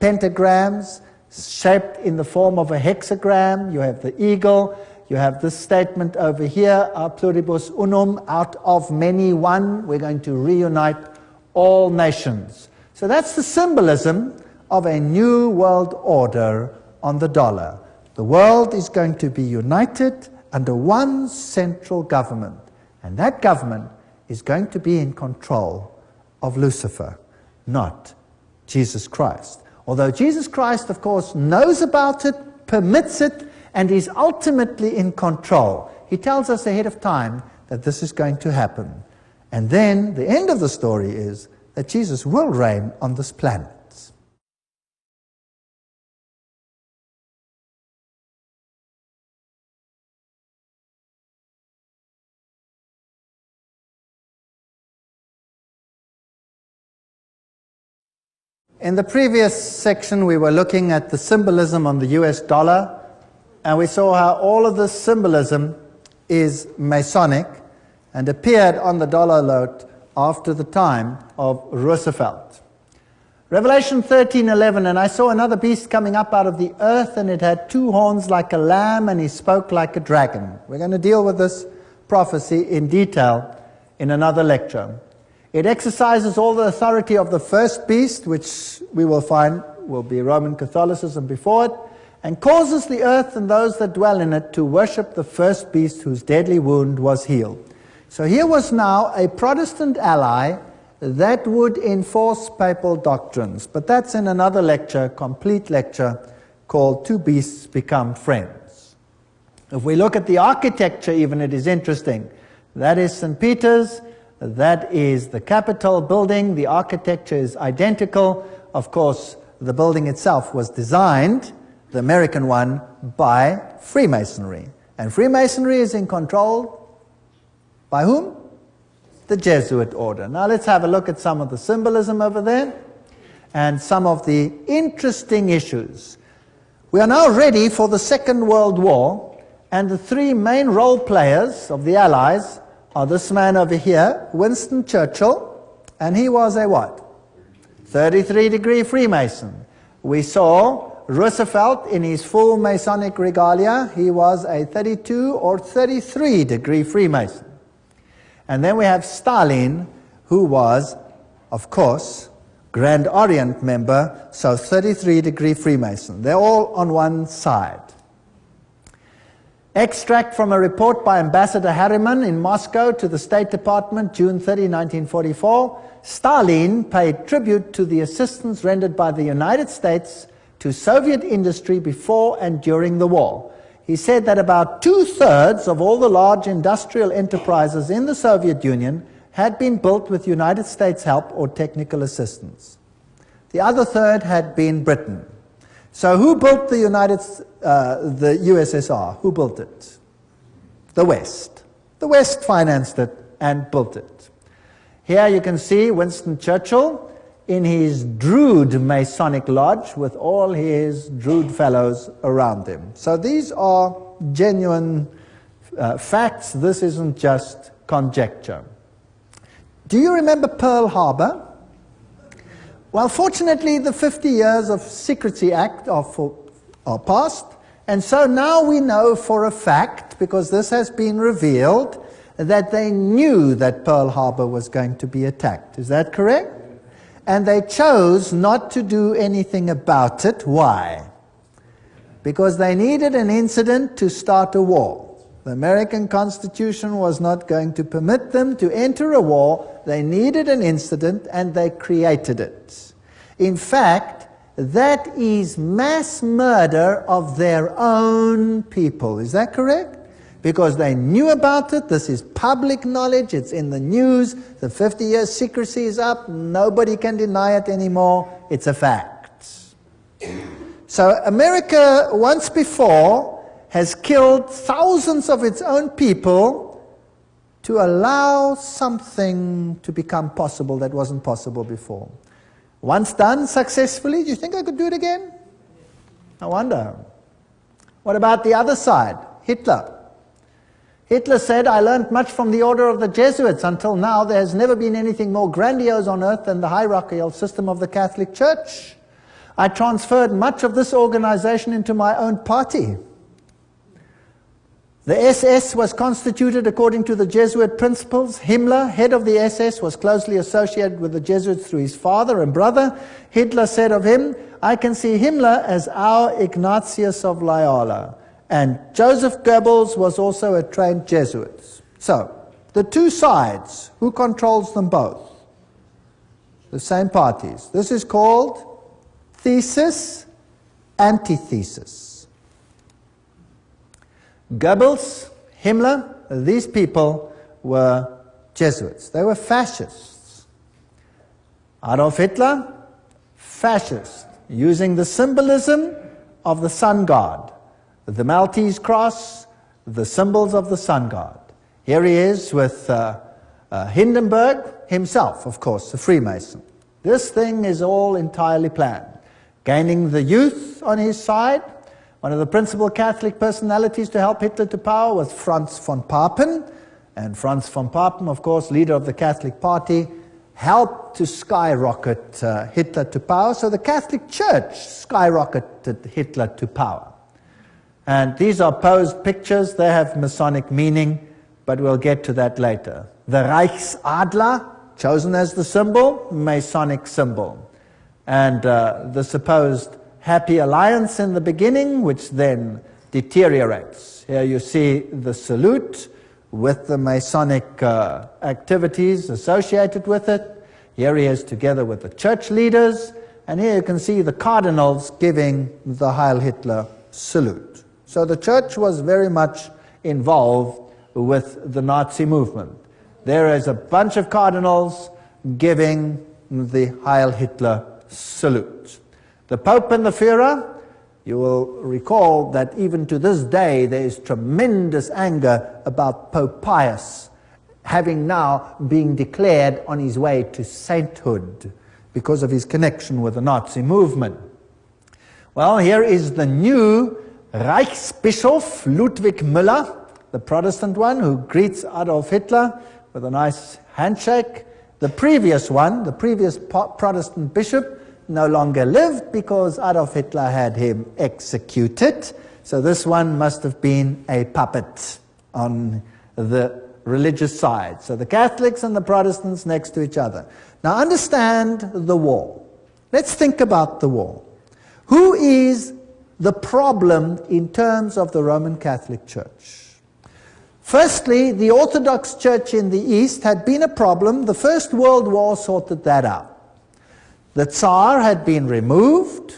pentagrams, shaped in the form of a hexagram. You have the eagle. You have this statement over here, a pluribus unum, out of many one. We're going to reunite all nations. So that's the symbolism of a new world order on the dollar. The world is going to be united under one central government, and that government is going to be in control of Lucifer, not Jesus Christ. Although Jesus Christ, of course, knows about it, permits it, and is ultimately in control. He tells us ahead of time that this is going to happen. And then the end of the story is that Jesus will reign on this planet. In the previous section, we were looking at the symbolism on the US dollar, and we saw how all of this symbolism is Masonic and appeared on the dollar note after the time of Roosevelt. Revelation 13:11, and I saw another beast coming up out of the earth, and it had 2 horns like a lamb, and he spoke like a dragon. We're going to deal with this prophecy in detail in another lecture. It exercises all the authority of the first beast, which we will find will be Roman Catholicism before it, and causes the earth and those that dwell in it to worship the first beast whose deadly wound was healed. So here was now a Protestant ally that would enforce papal doctrines. But that's in another lecture, complete lecture, called Two Beasts Become Friends. If we look at the architecture even, it is interesting. That is St. Peter's. That is the Capitol building. The architecture is identical. Of course, the building itself was designed, the American one, by Freemasonry. And Freemasonry is in control by whom? The Jesuit order. Now let's have a look at some of the symbolism over there and some of the interesting issues. We are now ready for the Second World War, and the 3 main role players of the Allies are this man over here, Winston Churchill, and he was a what? 33-degree Freemason. We saw Roosevelt in his full Masonic regalia. He was a 32 or 33-degree Freemason. And then we have Stalin, who was, of course, Grand Orient member, so 33-degree Freemason. They're all on one side. Extract from a report by Ambassador Harriman in Moscow to the State Department, June 30, 1944. Stalin paid tribute to the assistance rendered by the United States to Soviet industry before and during the war. He said that about 2/3 of all the large industrial enterprises in the Soviet Union had been built with United States help or technical assistance. The other third had been Britain. So who built the USSR? Who built it? The West. The West financed it and built it. Here you can see Winston Churchill in his Druid Masonic Lodge with all his Druid fellows around him. So these are genuine facts. This isn't just conjecture. Do you remember Pearl Harbor? Well, fortunately, the 50 years of Secrecy Act are past, and so now we know for a fact, because this has been revealed, that they knew that Pearl Harbor was going to be attacked. Is that correct? And they chose not to do anything about it. Why? Because they needed an incident to start a war. The American Constitution was not going to permit them to enter a war. They needed an incident, and they created it. In fact, that is mass murder of their own people. Is that correct? Because they knew about it. This is public knowledge. It's in the news. The 50 years secrecy is up. Nobody can deny it anymore. It's a fact. So America, once before, has killed thousands of its own people to allow something to become possible that wasn't possible before. Once done successfully, do you think I could do it again? I wonder. What about the other side? Hitler. Hitler said, I learned much from the order of the Jesuits. Until now, there has never been anything more grandiose on earth than the hierarchical system of the Catholic Church. I transferred much of this organization into my own party. The SS was constituted according to the Jesuit principles. Himmler, head of the SS, was closely associated with the Jesuits through his father and brother. Hitler said of him, I can see Himmler as our Ignatius of Loyola. And Joseph Goebbels was also a trained Jesuit. So, the two sides, who controls them both? The same parties. This is called thesis, antithesis. Goebbels, Himmler, these people were Jesuits. They were fascists. Adolf Hitler, fascist, using the symbolism of the sun god. The Maltese cross, the symbols of the sun god. Here he is with Hindenburg himself, of course, a Freemason. This thing is all entirely planned. Gaining the youth on his side. One of the principal Catholic personalities to help Hitler to power was Franz von Papen. And Franz von Papen, of course, leader of the Catholic Party, helped to skyrocket Hitler to power. So the Catholic Church skyrocketed Hitler to power. And these are posed pictures. They have Masonic meaning, but we'll get to that later. The Reichsadler, chosen as the symbol, Masonic symbol. And the supposed happy alliance in the beginning, which then deteriorates. Here you see the salute with the Masonic activities associated with it. Here he is together with the church leaders. And here you can see the cardinals giving the Heil Hitler salute. So the church was very much involved with the Nazi movement. There is a bunch of cardinals giving the Heil Hitler salute. The Pope and the Führer, you will recall that even to this day there is tremendous anger about Pope Pius having now been declared on his way to sainthood because of his connection with the Nazi movement. Well, here is the new Reichsbischof Ludwig Müller, the Protestant one, who greets Adolf Hitler with a nice handshake. The previous one, the previous Protestant bishop, no longer lived because Adolf Hitler had him executed. So this one must have been a puppet on the religious side. So the Catholics and the Protestants next to each other. Now understand the war. Let's think about the war. Who is the problem in terms of the Roman Catholic Church? Firstly, the Orthodox Church in the East had been a problem. The First World War sorted that out. The Tsar had been removed,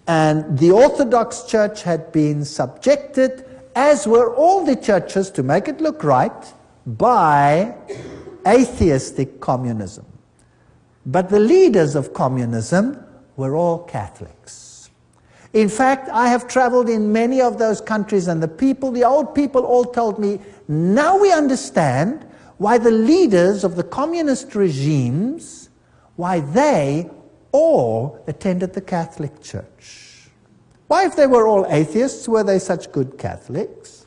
and the Orthodox Church had been subjected, as were all the churches, to make it look right, by atheistic communism. But the leaders of communism were all Catholics. In fact, I have traveled in many of those countries, and the old people all told me, now we understand why the leaders of the communist regimes, why they all attended the Catholic Church. Why, if they were all atheists, were they such good Catholics?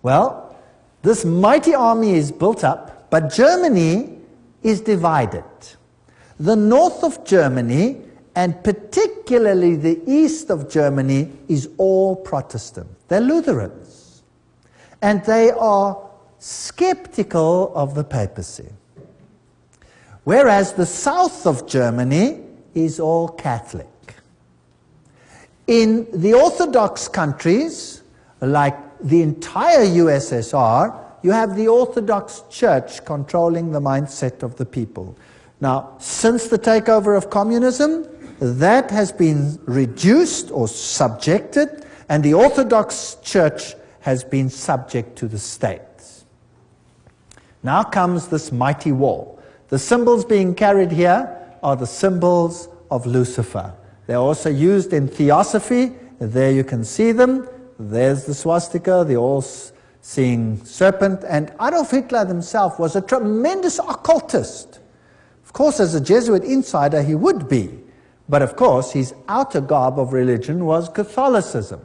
Well, this mighty army is built up, but Germany is divided. The north of Germany, and particularly the east of Germany, is all Protestant. They're Lutherans. And they are skeptical of the papacy. Whereas the south of Germany is all Catholic. In the Orthodox countries, like the entire USSR, you have the Orthodox Church controlling the mindset of the people. Now, since the takeover of communism, that has been reduced or subjected, and the Orthodox Church has been subject to the state. Now comes this mighty war. The symbols being carried here are the symbols of Lucifer. They're also used in theosophy. There you can see them. There's the swastika, the all-seeing serpent. And Adolf Hitler himself was a tremendous occultist. Of course, as a Jesuit insider, he would be. But of course, his outer garb of religion was Catholicism.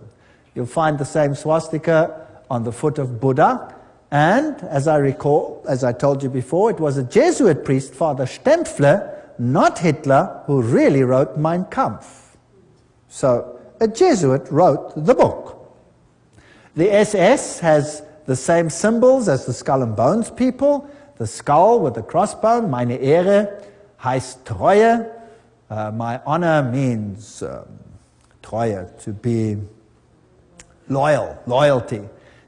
You'll find the same swastika on the foot of Buddha. And, as I recall, as I told you before, it was a Jesuit priest, Father Stempfler, not Hitler, who really wrote Mein Kampf. So a Jesuit wrote the book. The SS has the same symbols as the Skull and Bones people. The skull with the crossbone, meine Ehre, heißt Treue. My honor means Treue, to be loyal, loyalty.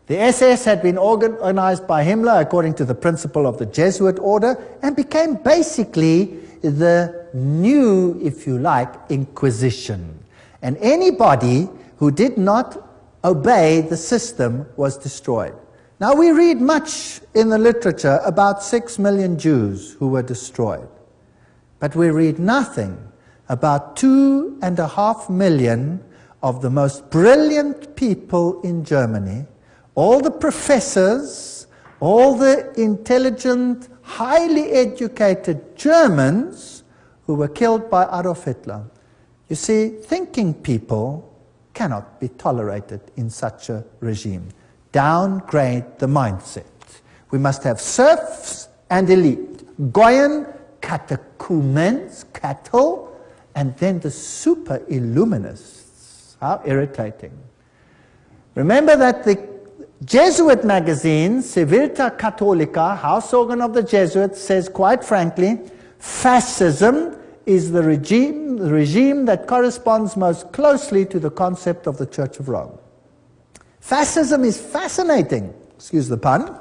The SS had been organized by Himmler according to the principle of the Jesuit order and became basically the new, if you like, Inquisition. And anybody who did not obey the system was destroyed. Now we read much in the literature about 6 million Jews who were destroyed. But we read nothing about 2.5 million of the most brilliant people in Germany, all the professors, all the intelligent, highly educated Germans who were killed by Adolf Hitler. You see, thinking people cannot be tolerated in such a regime. Downgrade the mindset. We must have serfs and elite. Goyen, catechumens, cattle, and then the super illuminists. How irritating. Remember that the Jesuit magazine, Civiltà Cattolica, house organ of the Jesuits, says quite frankly, fascism is the regime that corresponds most closely to the concept of the Church of Rome. Fascism is fascinating, excuse the pun.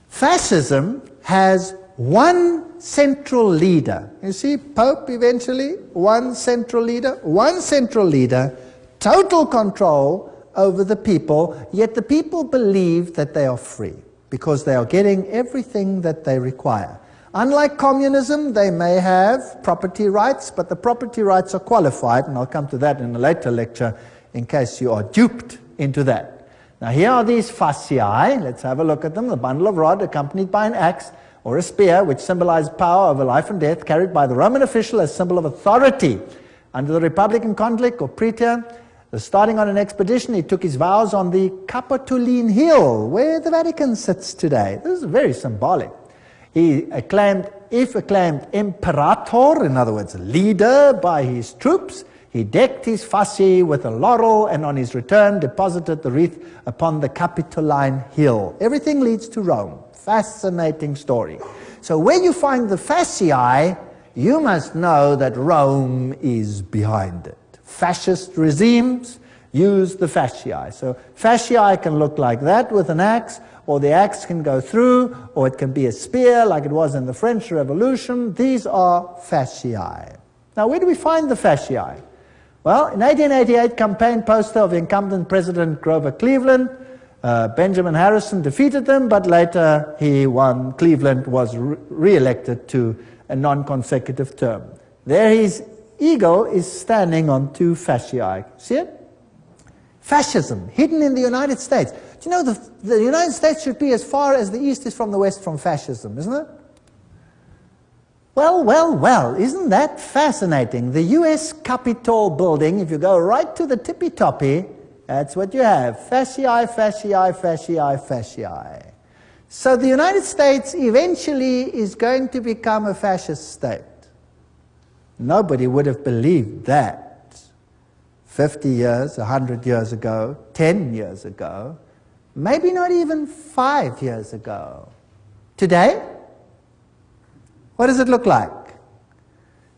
Fascism has one central leader. You see, Pope eventually, one central leader, total control over the people, yet the people believe that they are free because they are getting everything that they require. Unlike communism, they may have property rights, but the property rights are qualified, and I'll come to that in a later lecture in case you are duped into that. Now here are these fasciae. Let's have a look at them. The bundle of rod accompanied by an axe or a spear, which symbolized power over life and death, carried by the Roman official as symbol of authority. Under the Republican conflict or praetor, starting on an expedition, he took his vows on the Capitoline Hill, where the Vatican sits today. This is very symbolic. He acclaimed, if acclaimed imperator, in other words, leader by his troops, he decked his fasci with a laurel, and on his return deposited the wreath upon the Capitoline Hill. Everything leads to Rome. Fascinating story. So where you find the fasciae, you must know that Rome is behind it. Fascist regimes use the fasciae. So fasciae can look like that with an axe, or the axe can go through, or it can be a spear like it was in the French Revolution. These are fasciae. Now where do we find the fasciae? Well, in 1888, campaign poster of incumbent President Grover Cleveland, Benjamin Harrison defeated them, but later he won. Cleveland was re-elected to a non-consecutive term. There his eagle is standing on 2 fasciae. See it? Fascism, hidden in the United States. Do you know the United States should be as far as the East is from the West from fascism, isn't it? Well, isn't that fascinating? The US Capitol building, if you go right to the tippy-toppy, that's what you have. Fasciae, fasciae, fasciae, fasciae. So the United States eventually is going to become a fascist state. Nobody would have believed that 50 years, 100 years ago, 10 years ago, maybe not even 5 years ago. Today, what does it look like?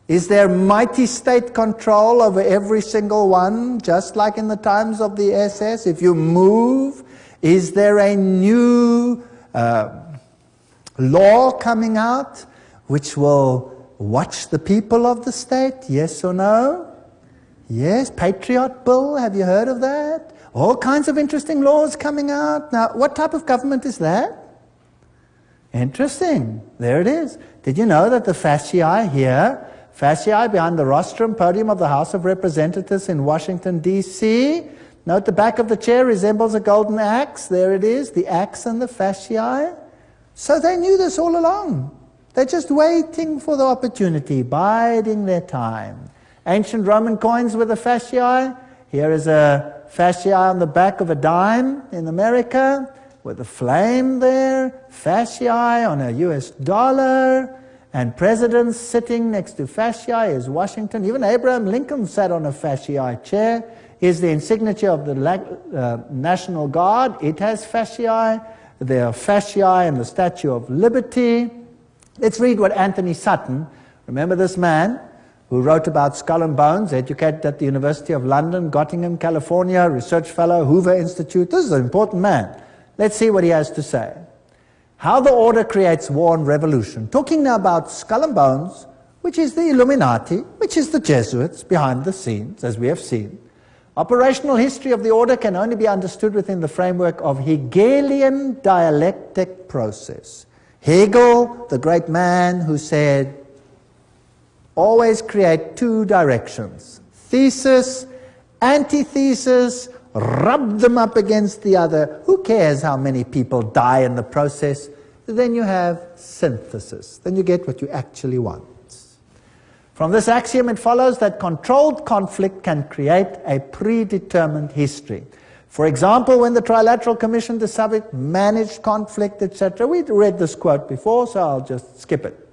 Is there mighty state control over every single one, just like in the times of the SS? If you move, is there a new law coming out which will watch the people of the state? Yes or no? Yes, Patriot Bill, have you heard of that? All kinds of interesting laws coming out. Now, what type of government is that? Interesting. There it is. Did you know that the fasciae here, fasciae behind the rostrum podium of the House of Representatives in Washington, D.C., note the back of the chair resembles a golden axe. There it is, the axe and the fasciae. So they knew this all along. They're just waiting for the opportunity, biding their time. Ancient Roman coins with a fasciae. Here is a fasciae on the back of a dime in America, with a flame there, fasciae on a US dollar, And presidents sitting next to fasciae is Washington. Even Abraham Lincoln sat on a fasciae chair. Is the insignia of the National Guard. It has fasciae. There are fasciae in the Statue of Liberty. Let's read what Anthony Sutton, remember this man who wrote about Skull and Bones, educated at the University of London, Göttingen, California, research fellow, Hoover Institute. This is an important man. Let's see what he has to say. How the order creates war and revolution. Talking now about Skull and Bones, which is the Illuminati, which is the Jesuits behind the scenes, as we have seen. Operational history of the order can only be understood within the framework of Hegelian dialectic process. Hegel, the great man who said, always create two directions. Thesis, antithesis, rub them up against the other. Who cares how many people die in the process? Then you have synthesis. Then you get what you actually want. From this axiom, it follows that controlled conflict can create a predetermined history. For example, when the Trilateral Commission decided managed conflict, etc., we read this quote before, so I'll just skip it.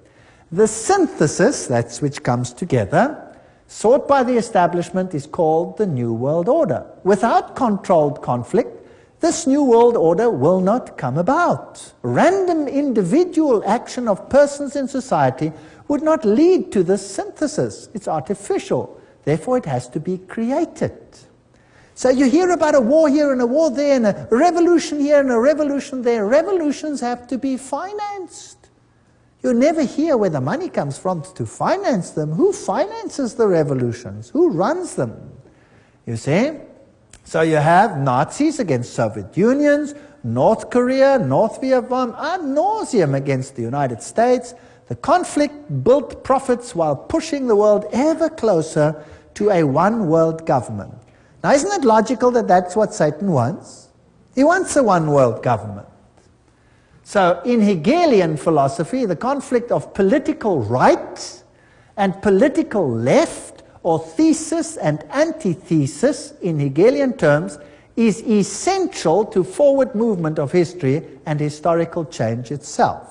The synthesis, that's which comes together, sought by the establishment is called the New World Order. Without controlled conflict, this New World Order will not come about. Random individual action of persons in society would not lead to this synthesis. It's artificial. Therefore, it has to be created. So you hear about a war here and a war there and a revolution here and a revolution there. Revolutions have to be financed. You never hear where the money comes from to finance them. Who finances the revolutions? Who runs them? You see? So you have Nazis against Soviet Unions, North Korea, North Vietnam, ad nauseum against the United States. The conflict built profits while pushing the world ever closer to a one-world government. Now, isn't it logical that that's what Satan wants? He wants a one-world government. So, in Hegelian philosophy, the conflict of political right and political left, or thesis and antithesis in Hegelian terms, is essential to forward movement of history and historical change itself.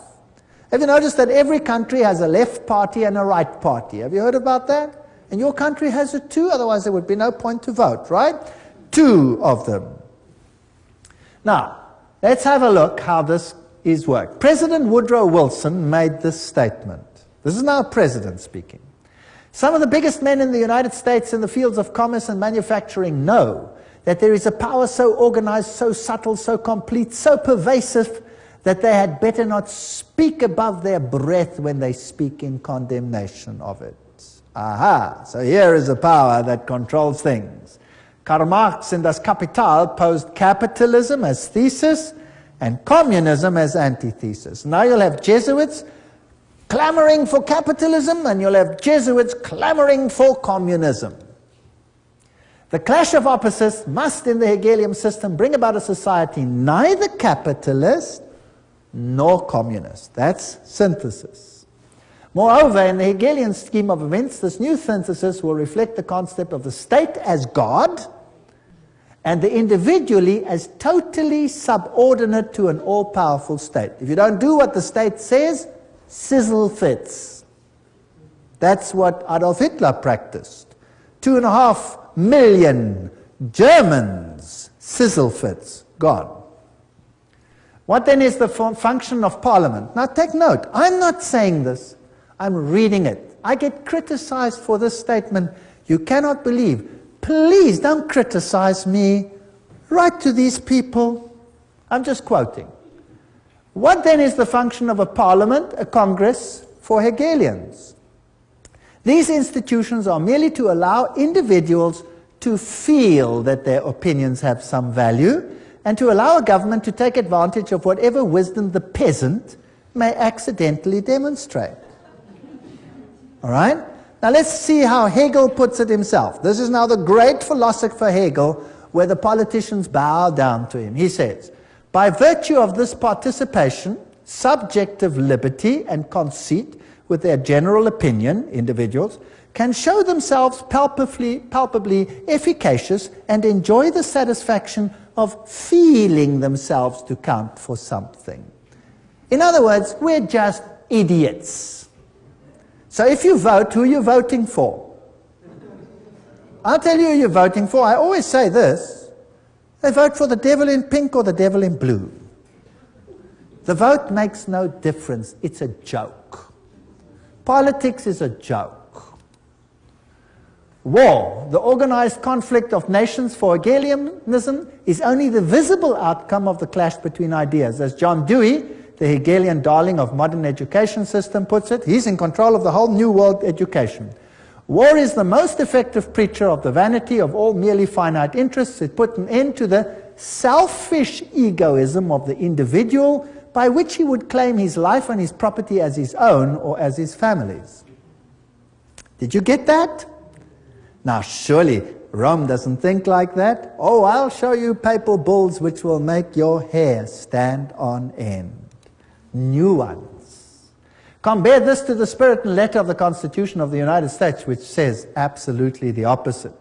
Have you noticed that every country has a left party and a right party? Have you heard about that? And your country has it too, otherwise there would be no point to vote, right? Two of them. Now, let's have a look how this is worked. President Woodrow Wilson made this statement. This is now a president speaking. Some of the biggest men in the United States in the fields of commerce and manufacturing know that there is a power so organized, so subtle, so complete, so pervasive, that they had better not speak above their breath when they speak in condemnation of it. Aha, so here is a power that controls things. Karl Marx in Das Kapital posed capitalism as thesis and communism as antithesis. Now you'll have Jesuits clamoring for capitalism and you'll have Jesuits clamoring for communism. The clash of opposites must in the Hegelian system bring about a society neither capitalist nor communist. That's synthesis. Moreover, in the Hegelian scheme of events, this new synthesis will reflect the concept of the state as God and the individually as totally subordinate to an all-powerful state. If you don't do what the state says, sizzle fits. That's what Adolf Hitler practiced. 2.5 million Germans, sizzle fits, gone. What then is the function of Parliament? Now take note, I'm not saying this, I'm reading it. I get criticized for this statement. You cannot believe. Please don't criticize me. Write to these people. I'm just quoting. What then is the function of a parliament, a congress, for Hegelians? These institutions are merely to allow individuals to feel that their opinions have some value, and to allow a government to take advantage of whatever wisdom the peasant may accidentally demonstrate. All right? Now let's see how Hegel puts it himself. This is now the great philosopher Hegel, where the politicians bow down to him. He says, by virtue of this participation, subjective liberty and conceit with their general opinion, individuals, can show themselves palpably efficacious and enjoy the satisfaction of feeling themselves to count for something. In other words, we're just idiots. So if you vote, who are you voting for? I'll tell you who you're voting for. I always say this. They vote for the devil in pink or the devil in blue. The vote makes no difference. It's a joke. Politics is a joke. War, the organized conflict of nations for Hegelianism, is only the visible outcome of the clash between ideas. As John Dewey, the Hegelian darling of modern education system, puts it, he's in control of the whole new world education. War is the most effective preacher of the vanity of all merely finite interests. It put an end to the selfish egoism of the individual, by which he would claim his life and his property as his own or as his family's. Did you get that? Now surely Rome doesn't think like that. Oh, I'll show you papal bulls which will make your hair stand on end. New ones. Compare this to the spirit and letter of the Constitution of the United States, which says absolutely the opposite.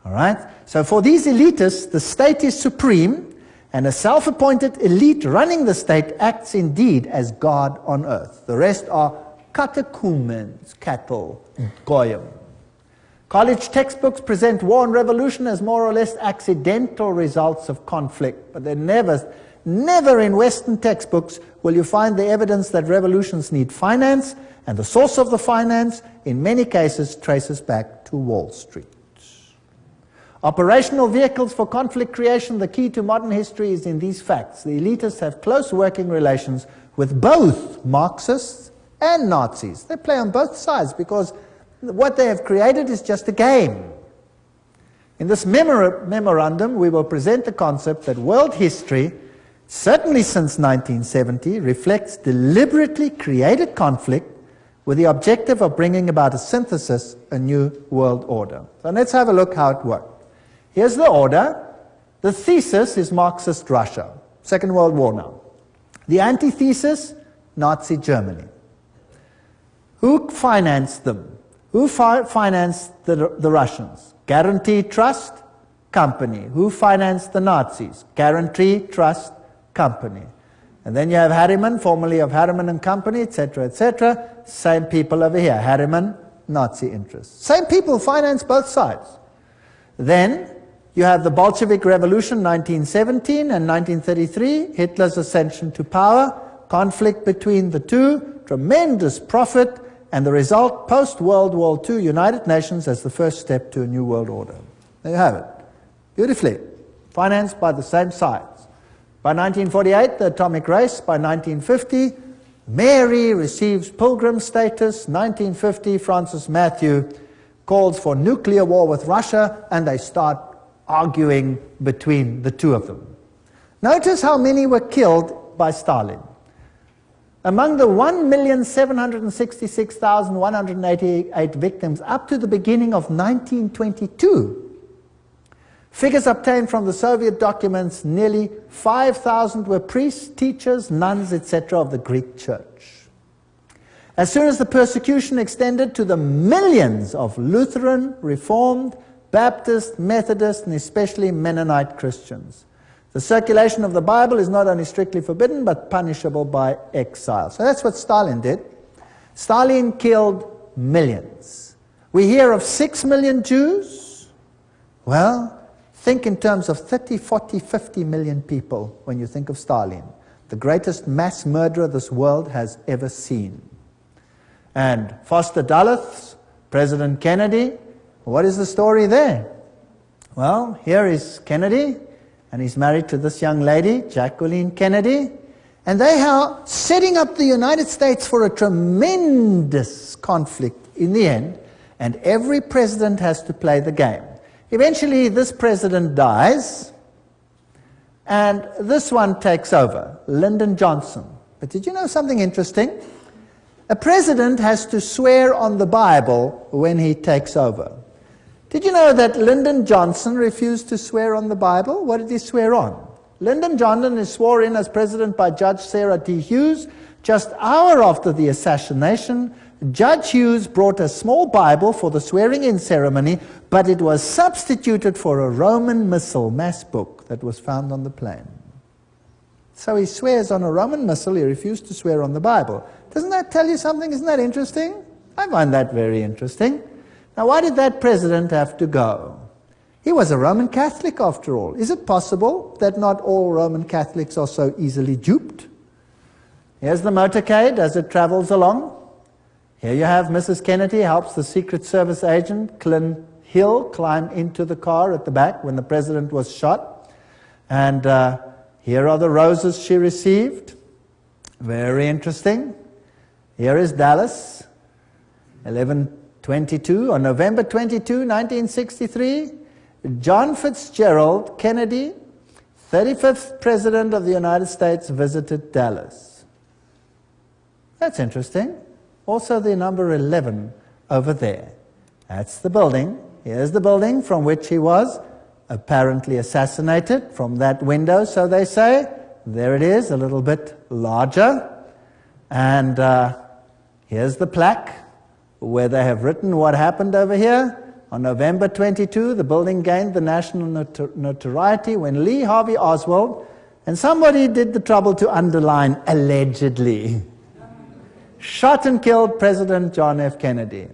All right? So for these elitists, the state is supreme, and a self-appointed elite running the state acts indeed as God on earth. The rest are catechumens, cattle, goyim. College textbooks present war and revolution as more or less accidental results of conflict, but they're never in Western textbooks will you find the evidence that revolutions need finance, and the source of the finance, in many cases, traces back to Wall Street. Operational vehicles for conflict creation, the key to modern history is in these facts. The elitists have close working relations with both Marxists and Nazis. They play on both sides because what they have created is just a game. In this memorandum, we will present the concept that world history, certainly since 1970, reflects deliberately created conflict with the objective of bringing about a synthesis, a new world order. So let's have a look how it worked. Here's the order. The thesis is Marxist Russia, Second World War now. The antithesis, Nazi Germany. Who financed them? Who financed the Russians? Guarantee Trust Company. Who financed the Nazis? Guarantee Trust Company. And then you have Harriman, formerly of Harriman and Company, etc., etc. Same people over here. Harriman, Nazi interests. Same people finance both sides. Then you have the Bolshevik Revolution, 1917 and 1933, Hitler's ascension to power, conflict between the two, tremendous profit, and the result, post-World War II, United Nations as the first step to a new world order. There you have it. Beautifully. Financed by the same sides. By 1948, the atomic race. By 1950, Mary receives pilgrim status. 1950, Francis Matthew calls for nuclear war with Russia, and they start arguing between the two of them. Notice how many were killed by Stalin. Among the 1,766,188 victims up to the beginning of 1922, figures obtained from the Soviet documents, nearly 5,000 were priests, teachers, nuns, etc. of the Greek church. As soon as the persecution extended to the millions of Lutheran, Reformed, Baptist, Methodist, and especially Mennonite Christians, the circulation of the Bible is not only strictly forbidden, but punishable by exile. So that's what Stalin did. Stalin killed millions. We hear of 6 million Jews. Well, think in terms of 30, 40, 50 million people when you think of Stalin, the greatest mass murderer this world has ever seen. And Foster Dulles, President Kennedy, what is the story there? Well, here is Kennedy, and he's married to this young lady, Jacqueline Kennedy, and they are setting up the United States for a tremendous conflict in the end, and every president has to play the game. Eventually, this president dies, and this one takes over, Lyndon Johnson. But did you know something interesting? A president has to swear on the Bible when he takes over. Did you know that Lyndon Johnson refused to swear on the Bible? What did he swear on? Lyndon Johnson is sworn in as president by Judge Sarah T. Hughes. Just an hour after the assassination, Judge Hughes brought a small Bible for the swearing-in ceremony, but it was substituted for a Roman missal, mass book, that was found on the plane. So he swears on a Roman missal, he refused to swear on the Bible. Doesn't that tell you something? Isn't that interesting? I find that very interesting. Now, why did that president have to go? He was a Roman Catholic, after all. Is it possible that not all Roman Catholics are so easily duped? Here's the motorcade as it travels along. Here you have Mrs. Kennedy helps the Secret Service agent, Clint Hill, climb into the car at the back when the president was shot. And here are the roses she received. Very interesting. Here is Dallas, 11/22, on November 22, 1963. John Fitzgerald Kennedy, 35th President of the United States, visited Dallas. That's interesting. Also the number 11 over there. That's the building. Here's the building from which he was apparently assassinated, from that window, so they say. There it is, a little bit larger. And here's the plaque where they have written what happened over here. On November 22, the building gained the national notoriety when Lee Harvey Oswald, and somebody did the trouble to underline allegedly, shot and killed President John F. Kennedy.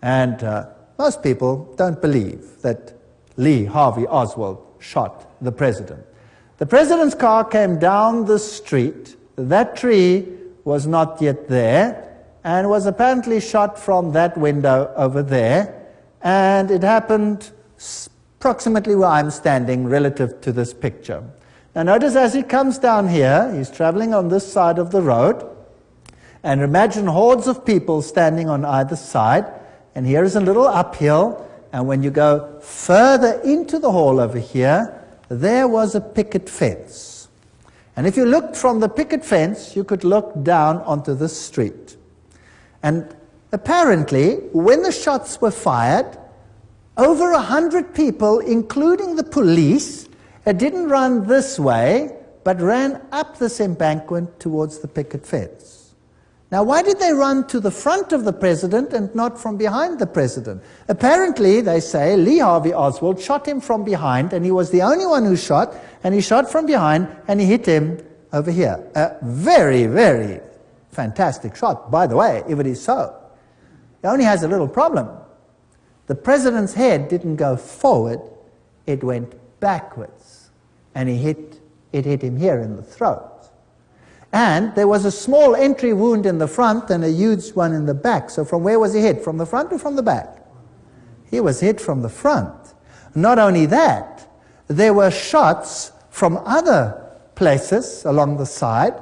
And most people don't believe that Lee Harvey Oswald shot the president. The president's car came down the street. That tree was not yet there and was apparently shot from that window over there. And it happened approximately where I'm standing relative to this picture. Now notice as he comes down here, he's traveling on this side of the road. And imagine hordes of people standing on either side. And here is a little uphill. And when you go further into the hall over here, there was a picket fence. And if you looked from the picket fence, you could look down onto the street. And apparently, when the shots were fired, over 100 people, including the police, didn't run this way, but ran up this embankment towards the picket fence. Now, why did they run to the front of the president and not from behind the president? Apparently, they say, Lee Harvey Oswald shot him from behind, and he was the only one who shot, and he shot from behind, and he hit him over here. A very, very fantastic shot, by the way, if it is so. It only has a little problem. The president's head didn't go forward, it went backwards. And it hit him here in the throat. And there was a small entry wound in the front and a huge one in the back. So from where was he hit? From the front or from the back? He was hit from the front. Not only that, there were shots from other places along the side,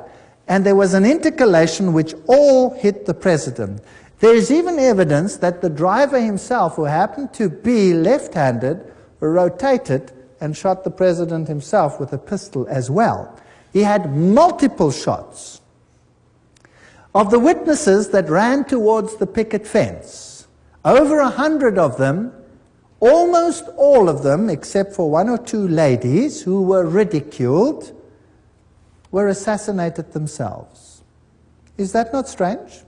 and there was an intercalation which all hit the president. There is even evidence that the driver himself, who happened to be left-handed, rotated and shot the president himself with a pistol as well. He had multiple shots. Of the witnesses that ran towards the picket fence, over 100 of them, almost all of them, except for one or two ladies who were ridiculed, were assassinated themselves. Is that not strange?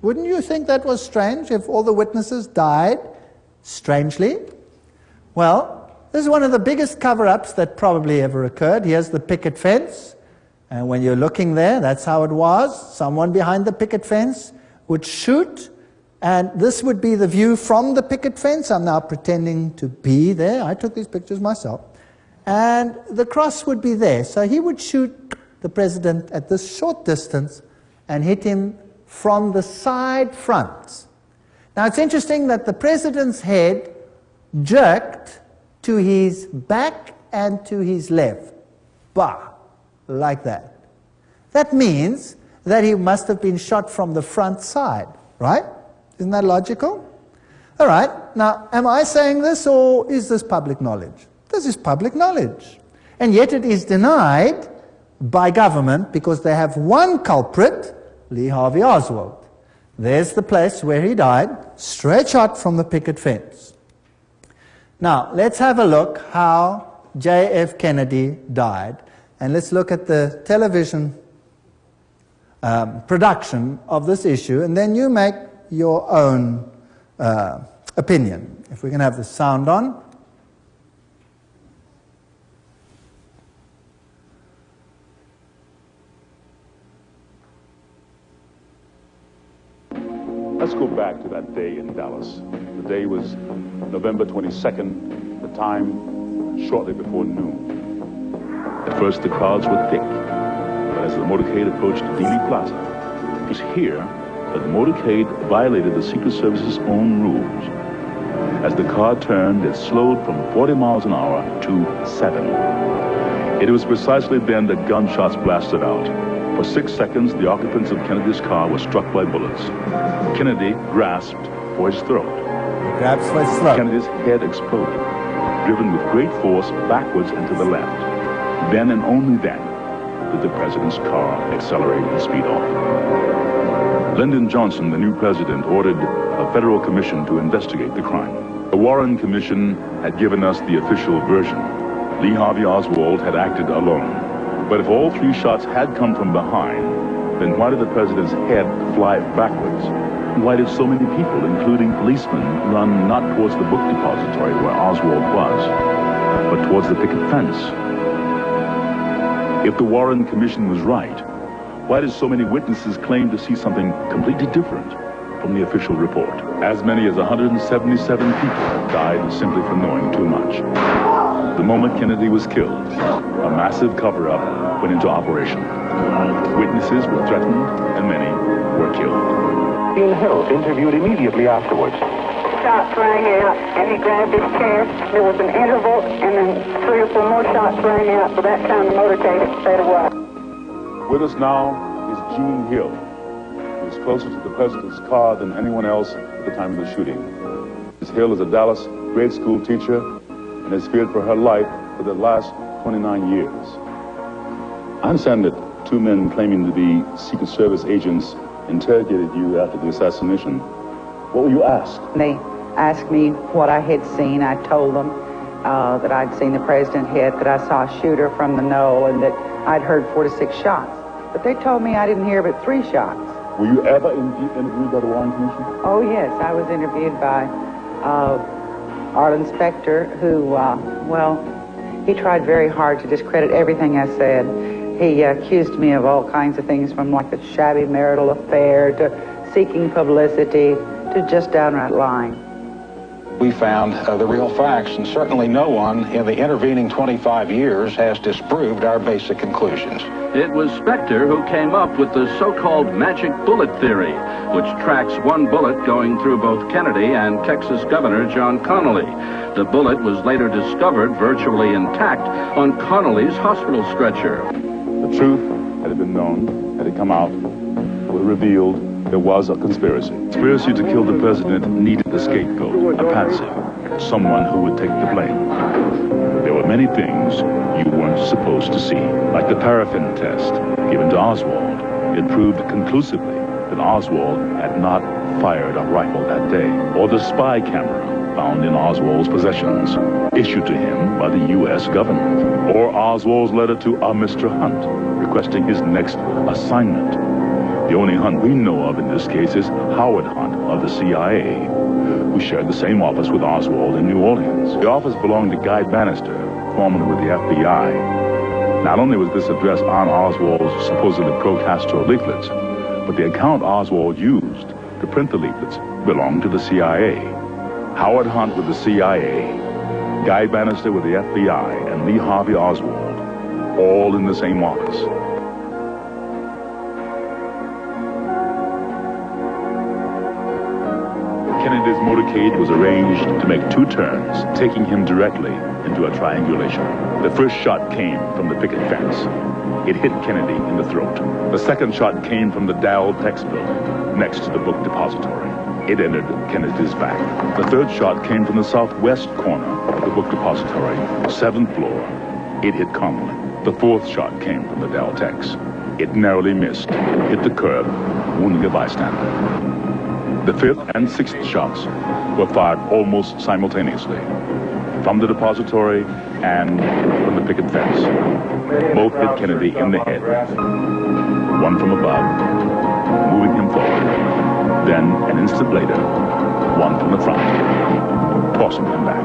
Wouldn't you think that was strange if all the witnesses died strangely? Well, this is one of the biggest cover-ups that probably ever occurred. Here's the picket fence. And when you're looking there, that's how it was. Someone behind the picket fence would shoot, and this would be the view from the picket fence. I'm now pretending to be there. I took these pictures myself. And the cross would be there. So he would shoot the president at this short distance and hit him from the side front. Now it's interesting that the president's head jerked to his back and to his left. Bah! Like that. That means that he must have been shot from the front side, right? Isn't that logical? All right, now, am I saying this, or is this public knowledge? This is public knowledge. And yet it is denied by government because they have one culprit, Lee Harvey Oswald. There's the place where he died, straight shot from the picket fence. Now, let's have a look how J.F. Kennedy died. And let's look at the television production of this issue, and then you make your own opinion. If we can have the sound on. A Let's go back to that day in Dallas. The day was November 22nd, the time shortly before noon. At first the crowds were thick, but as the motorcade approached Dealey Plaza, it was here that the motorcade violated the Secret Service's own rules. As the car turned, it slowed from 40 miles an hour to 7. It was precisely then that gunshots blasted out. For 6 seconds, the occupants of Kennedy's car were struck by bullets. Kennedy grasped for his throat. Grabs for his throat. Kennedy's head exploded, driven with great force backwards and to the left. Then and only then did the president's car accelerate and speed off. Lyndon Johnson, the new president, ordered a federal commission to investigate the crime. The Warren Commission had given us the official version. Lee Harvey Oswald had acted alone. But if all 3 shots had come from behind, then why did the president's head fly backwards? Why did so many people, including policemen, run not towards the book depository where Oswald was, but towards the picket fence? If the Warren Commission was right, why did so many witnesses claim to see something completely different from the official report? As many as 177 people died simply for knowing too much. The moment Kennedy was killed, a massive cover-up went into operation. Witnesses were threatened, and many were killed. Ian Hill interviewed immediately afterwards. Shots rang out, and he grabbed his chair. There was an interval, and then 3 or 4 more shots rang out. By that time, the motorcade had sped away. With us now is Gene Hill, who is closer to the president's car than anyone else at the time of the shooting. Ms. Hill is a Dallas grade school teacher and has feared for her life for the last 29 years. I understand that 2 men claiming to be Secret Service agents interrogated you after the assassination. What were you asked? They asked me what I had seen. I told them that I'd seen the president hit, that I saw a shooter from the knoll, and that I'd heard 4 to 6 shots. But they told me I didn't hear but 3 shots. Were you ever interviewed by the Warren Commission? Oh, yes. I was interviewed by Arlen Specter, who, well, he tried very hard to discredit everything I said. He accused me of all kinds of things, from like a shabby marital affair to seeking publicity to just downright lying. We found the real facts, and certainly no one in the intervening 25 years has disproved our basic conclusions. It was Specter who came up with the so-called magic bullet theory, which tracks one bullet going through both Kennedy and Texas Governor John Connally. The bullet was later discovered virtually intact on Connally's hospital stretcher. The truth, had it been known, had it come out, would have revealed there was a conspiracy. Conspiracy to kill the president needed a scapegoat, a patsy, someone who would take the blame. There were many things you weren't supposed to see, like the paraffin test given to Oswald. It proved conclusively that Oswald had not fired a rifle that day, or the spy camera found in Oswald's possessions, issued to him by the U.S. government, or Oswald's letter to a Mr. Hunt requesting his next assignment. The only Hunt we know of in this case is Howard Hunt of the CIA, who shared the same office with Oswald in New Orleans. The office belonged to Guy Bannister, formerly with the FBI. Not only was this addressed on Oswald's supposedly pro-Castro leaflets, but the account Oswald used to print the leaflets belonged to the CIA. Howard Hunt with the CIA, Guy Bannister with the FBI, and Lee Harvey Oswald, all in the same office. Kennedy's motorcade was arranged to make 2 turns, taking him directly into a triangulation. The first shot came from the picket fence. It hit Kennedy in the throat. The second shot came from the Dow Tex building, next to the book depository. It entered Kennedy's back. The third shot came from the southwest corner of the book depository, 7th floor. It hit Connally. The fourth shot came from the Dow Tex. It narrowly missed, hit the curb, wounding a bystander. The 5th and 6th shots were fired almost simultaneously, from the depository and from the picket fence. Both hit Kennedy in the head, one from above, moving him forward. Then, an instant later, one from the front, tossing him back.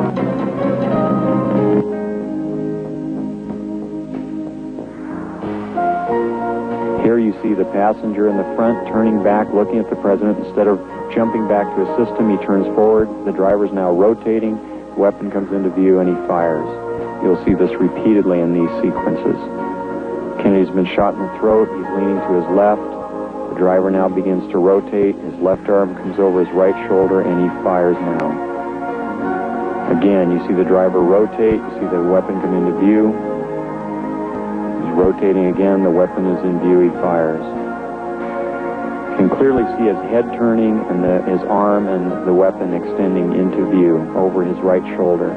Here you see the passenger in the front turning back, looking at the president. Instead of jumping back to assist him, he turns forward. The driver's now rotating. The weapon comes into view, and he fires. You'll see this repeatedly in these sequences. Kennedy's been shot in the throat. He's leaning to his left. The driver now begins to rotate. His left arm comes over his right shoulder, and he fires now. Again, you see the driver rotate. You see the weapon come into view. He's rotating again. The weapon is in view. He fires. You can clearly see his head turning and his arm and the weapon extending into view over his right shoulder.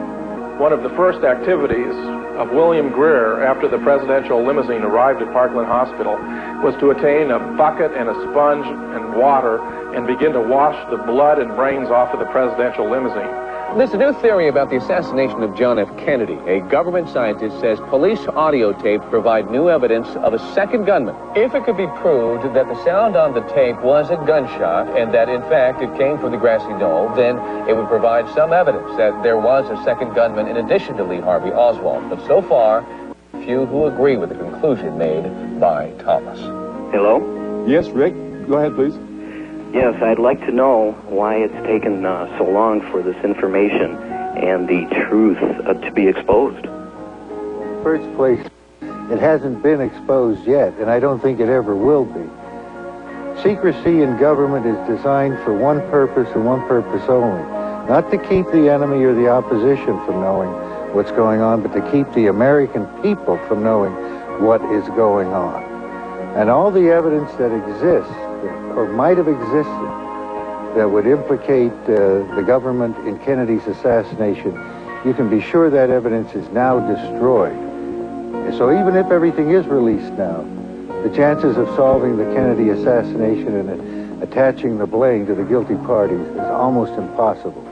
One of the first activities of William Greer after the presidential limousine arrived at Parkland Hospital was to attain a bucket and a sponge and water and begin to wash the blood and brains off of the presidential limousine. There's a new theory about the assassination of John F. Kennedy. A government scientist says police audio tapes provide new evidence of a second gunman. If it could be proved that the sound on the tape was a gunshot and that, in fact, it came from the grassy knoll, then it would provide some evidence that there was a second gunman in addition to Lee Harvey Oswald. But so far, few who agree with the conclusion made by Thomas. Hello? Yes, Rick. Go ahead, please. Yes, I'd like to know why it's taken so long for this information and the truth to be exposed. First place, it hasn't been exposed yet, and I don't think it ever will be. Secrecy in government is designed for one purpose and one purpose only. Not to keep the enemy or the opposition from knowing what's going on, but to keep the American people from knowing what is going on. And all the evidence that exists, or might have existed, that would implicate the government in Kennedy's assassination, you can be sure that evidence is now destroyed. So even if everything is released now, the chances of solving the Kennedy assassination and attaching the blame to the guilty parties is almost impossible.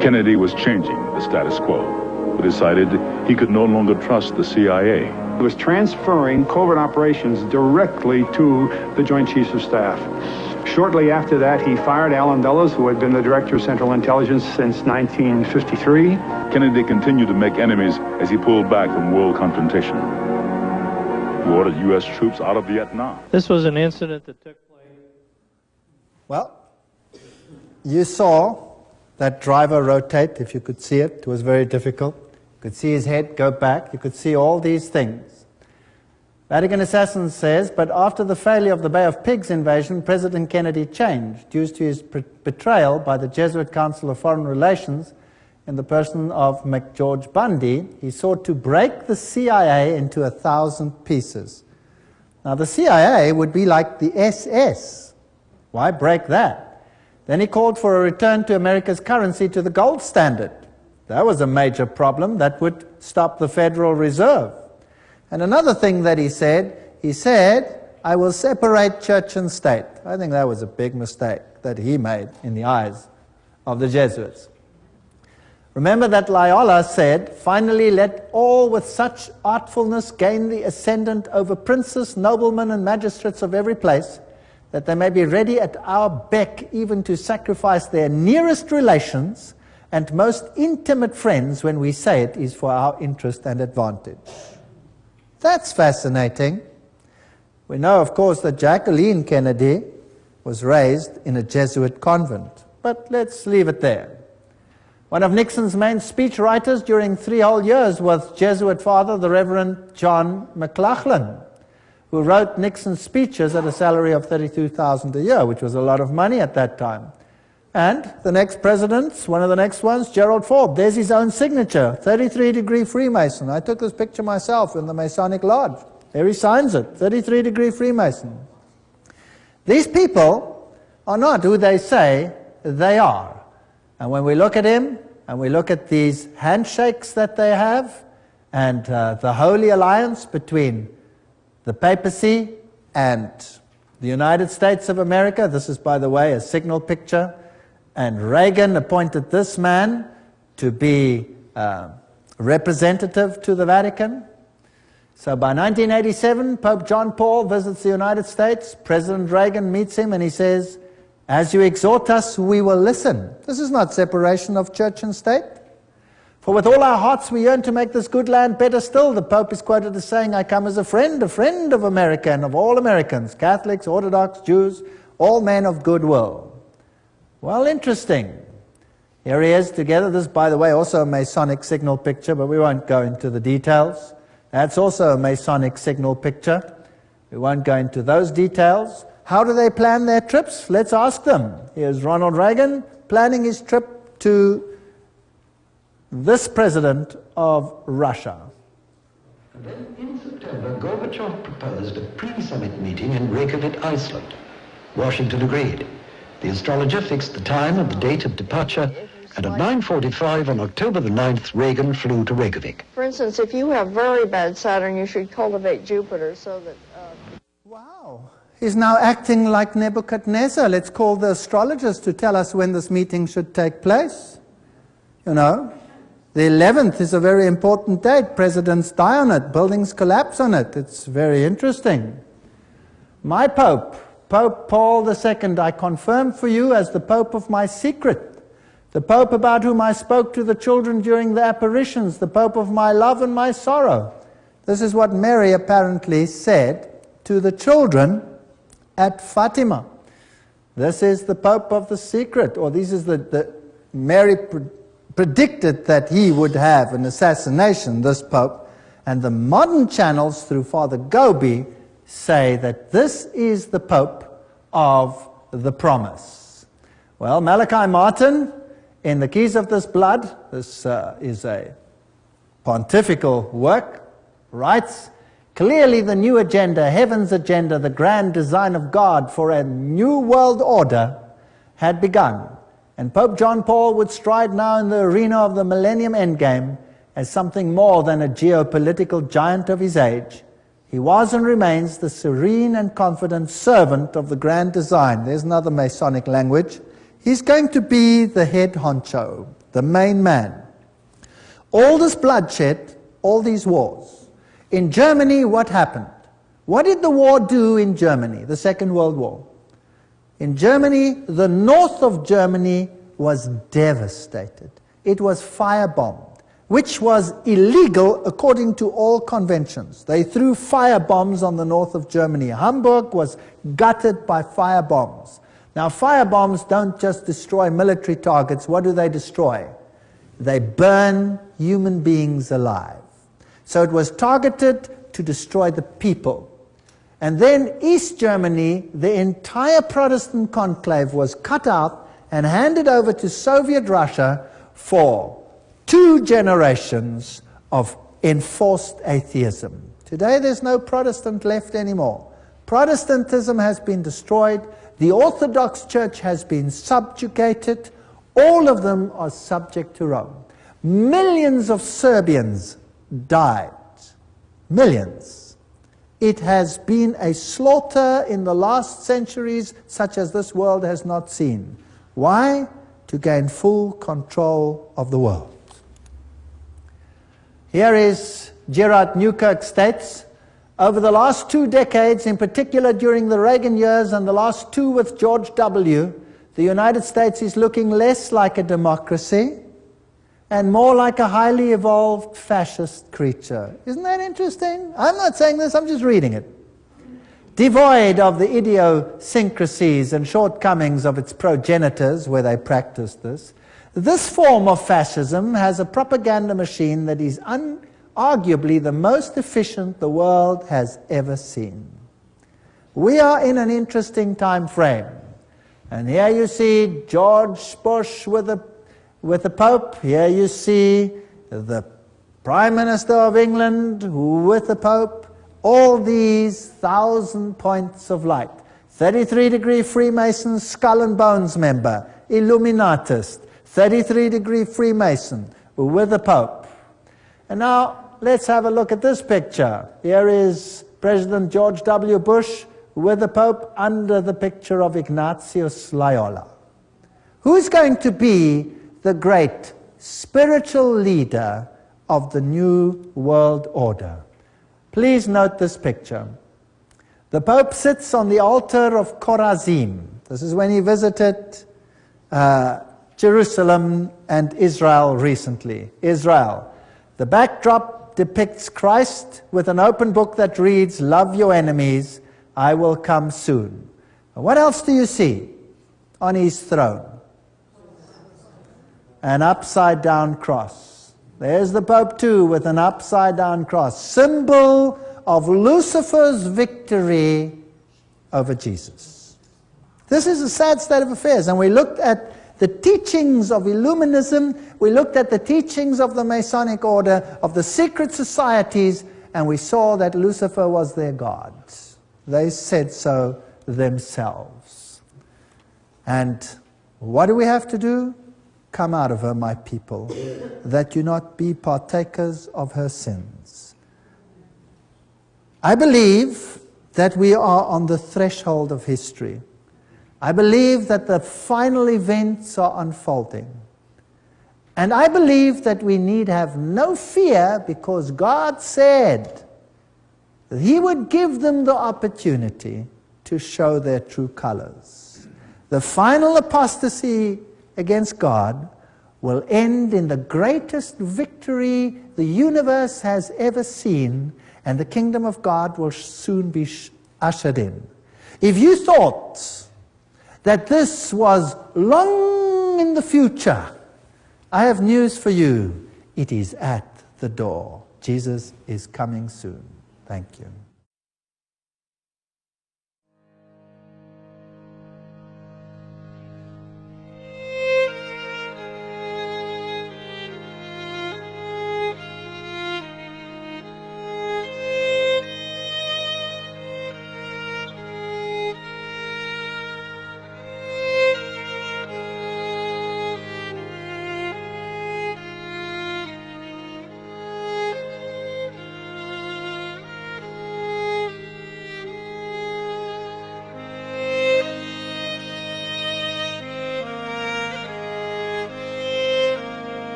Kennedy was changing the status quo, but decided he could no longer trust the CIA. He was transferring covert operations directly to the Joint Chiefs of Staff. Shortly after that, he fired Allen Dulles, who had been the Director of Central Intelligence since 1953. Kennedy continued to make enemies as he pulled back from world confrontation. He ordered U.S. troops out of Vietnam. This was an incident that took place. Well, you saw that driver rotate, if you could see it. It was very difficult. You could see his head go back. You could see all these things. Vatican Assassin says, but after the failure of the Bay of Pigs invasion, President Kennedy changed due to his betrayal by the Jesuit Council of Foreign Relations in the person of McGeorge Bundy. He sought to break the CIA into 1,000 pieces. Now, the CIA would be like the SS. Why break that? Then he called for a return to America's currency to the gold standard. That was a major problem that would stop the Federal Reserve. And another thing that he said, I will separate church and state. I think that was a big mistake that he made in the eyes of the Jesuits. Remember that Loyola said, finally let all with such artfulness gain the ascendant over princes, noblemen, and magistrates of every place, that they may be ready at our beck even to sacrifice their nearest relations and most intimate friends when we say it is for our interest and advantage. That's fascinating. We know, of course, that Jacqueline Kennedy was raised in a Jesuit convent, but let's leave it there. One of Nixon's main speechwriters during 3 whole years was Jesuit father, the Reverend John McLaughlin, who wrote Nixon's speeches at a salary of $32,000 a year, which was a lot of money at that time. And the next presidents, one of the next ones, Gerald Ford, there's his own signature, 33-degree Freemason. I took this picture myself in the Masonic Lodge. There he signs it, 33-degree Freemason. These people are not who they say they are. And when we look at him, and we look at these handshakes that they have, and the Holy Alliance between the papacy and the United States of America, this is, by the way, a signal picture, and Reagan appointed this man to be representative to the Vatican. So by 1987, Pope John Paul visits the United States. President Reagan meets him and he says, As you exhort us, we will listen. This is not separation of church and state. For with all our hearts we yearn to make this good land better still. The Pope is quoted as saying, I come as a friend of America and of all Americans, Catholics, Orthodox, Jews, all men of goodwill. Well, interesting. Here he is together. This, by the way, also a Masonic signal picture, but we won't go into the details. That's also a Masonic signal picture. We won't go into those details. How do they plan their trips? Let's ask them. Here's Ronald Reagan planning his trip to this president of Russia. And then in September, Gorbachev proposed a pre-summit meeting in Reykjavik, Iceland. Washington agreed. The astrologer fixed the time and the date of departure, and at 9:45 on October the 9th, Reagan flew to Reykjavik. For instance, if you have very bad Saturn, you should cultivate Jupiter so that... Wow. He's now acting like Nebuchadnezzar. Let's call the astrologers to tell us when this meeting should take place. You know, the 11th is a very important date. Presidents die on it. Buildings collapse on it. It's very interesting. My Pope, Pope Paul II, I confirm for you as the Pope of my secret, the Pope about whom I spoke to the children during the apparitions, the Pope of my love and my sorrow. This is what Mary apparently said to the children at Fatima. This is the Pope of the secret, or this is Mary predicted that he would have an assassination, this Pope, and the modern channels through Father Gobi say that this is the Pope of the promise. Well, Malachi Martin, in The Keys of This Blood, this is a pontifical work, writes, clearly the new agenda, heaven's agenda, the grand design of God for a new world order had begun. And Pope John Paul would stride now in the arena of the Millennium Endgame as something more than a geopolitical giant of his age. He was and remains the serene and confident servant of the grand design. There's another Masonic language. He's going to be the head honcho, the main man. All this bloodshed, all these wars. In Germany, what happened? What did the war do in Germany, the Second World War? In Germany, the north of Germany was devastated. It was firebombed, which was illegal according to all conventions. They threw firebombs on the north of Germany. Hamburg was gutted by firebombs. Now, firebombs don't just destroy military targets. What do they destroy? They burn human beings alive. So it was targeted to destroy the people. And then East Germany, the entire Protestant conclave was cut out and handed over to Soviet Russia for 2 generations of enforced atheism. Today there's no Protestant left anymore. Protestantism has been destroyed. The Orthodox Church has been subjugated. All of them are subject to Rome. Millions of Serbians died. Millions. It has been a slaughter in the last centuries such as this world has not seen. Why? To gain full control of the world. Here is Gerard Newkirk states, over the last 2 decades, in particular during the Reagan years and the last 2 with George W., the United States is looking less like a democracy and more like a highly evolved fascist creature. Isn't that interesting? I'm not saying this, I'm just reading it. Devoid of the idiosyncrasies and shortcomings of its progenitors where they practiced this, this form of fascism has a propaganda machine that is arguably the most efficient the world has ever seen. We are in an interesting time frame. And here you see George Bush with the Pope. Here you see the Prime Minister of England with the Pope. All these 1,000 points of light. 33-degree Freemason, skull and bones member, Illuminatist. 33-degree Freemason with the Pope. And now let's have a look at this picture. Here is President George W. Bush with the Pope under the picture of Ignatius Loyola. Who's going to be the great spiritual leader of the New World Order? Please note this picture. The Pope sits on the altar of Chorazim. This is when he visited Jerusalem and Israel recently. Israel. The backdrop depicts Christ with an open book that reads, "Love your enemies, I will come soon." What else do you see on his throne? An upside-down cross. There's the Pope too with an upside-down cross, symbol of Lucifer's victory over Jesus. This is a sad state of affairs, and we looked at the teachings of Illuminism, we looked at the teachings of the Masonic Order, of the secret societies, and we saw that Lucifer was their god. They said so themselves. And what do we have to do? Come out of her, my people, that you not be partakers of her sins. I believe that we are on the threshold of history. I believe that the final events are unfolding. And I believe that we need have no fear, because God said that He would give them the opportunity to show their true colors. The final apostasy against God will end in the greatest victory the universe has ever seen, and the kingdom of God will soon be ushered in. If you thought that this was long in the future, I have news for you. It is at the door. Jesus is coming soon. Thank you.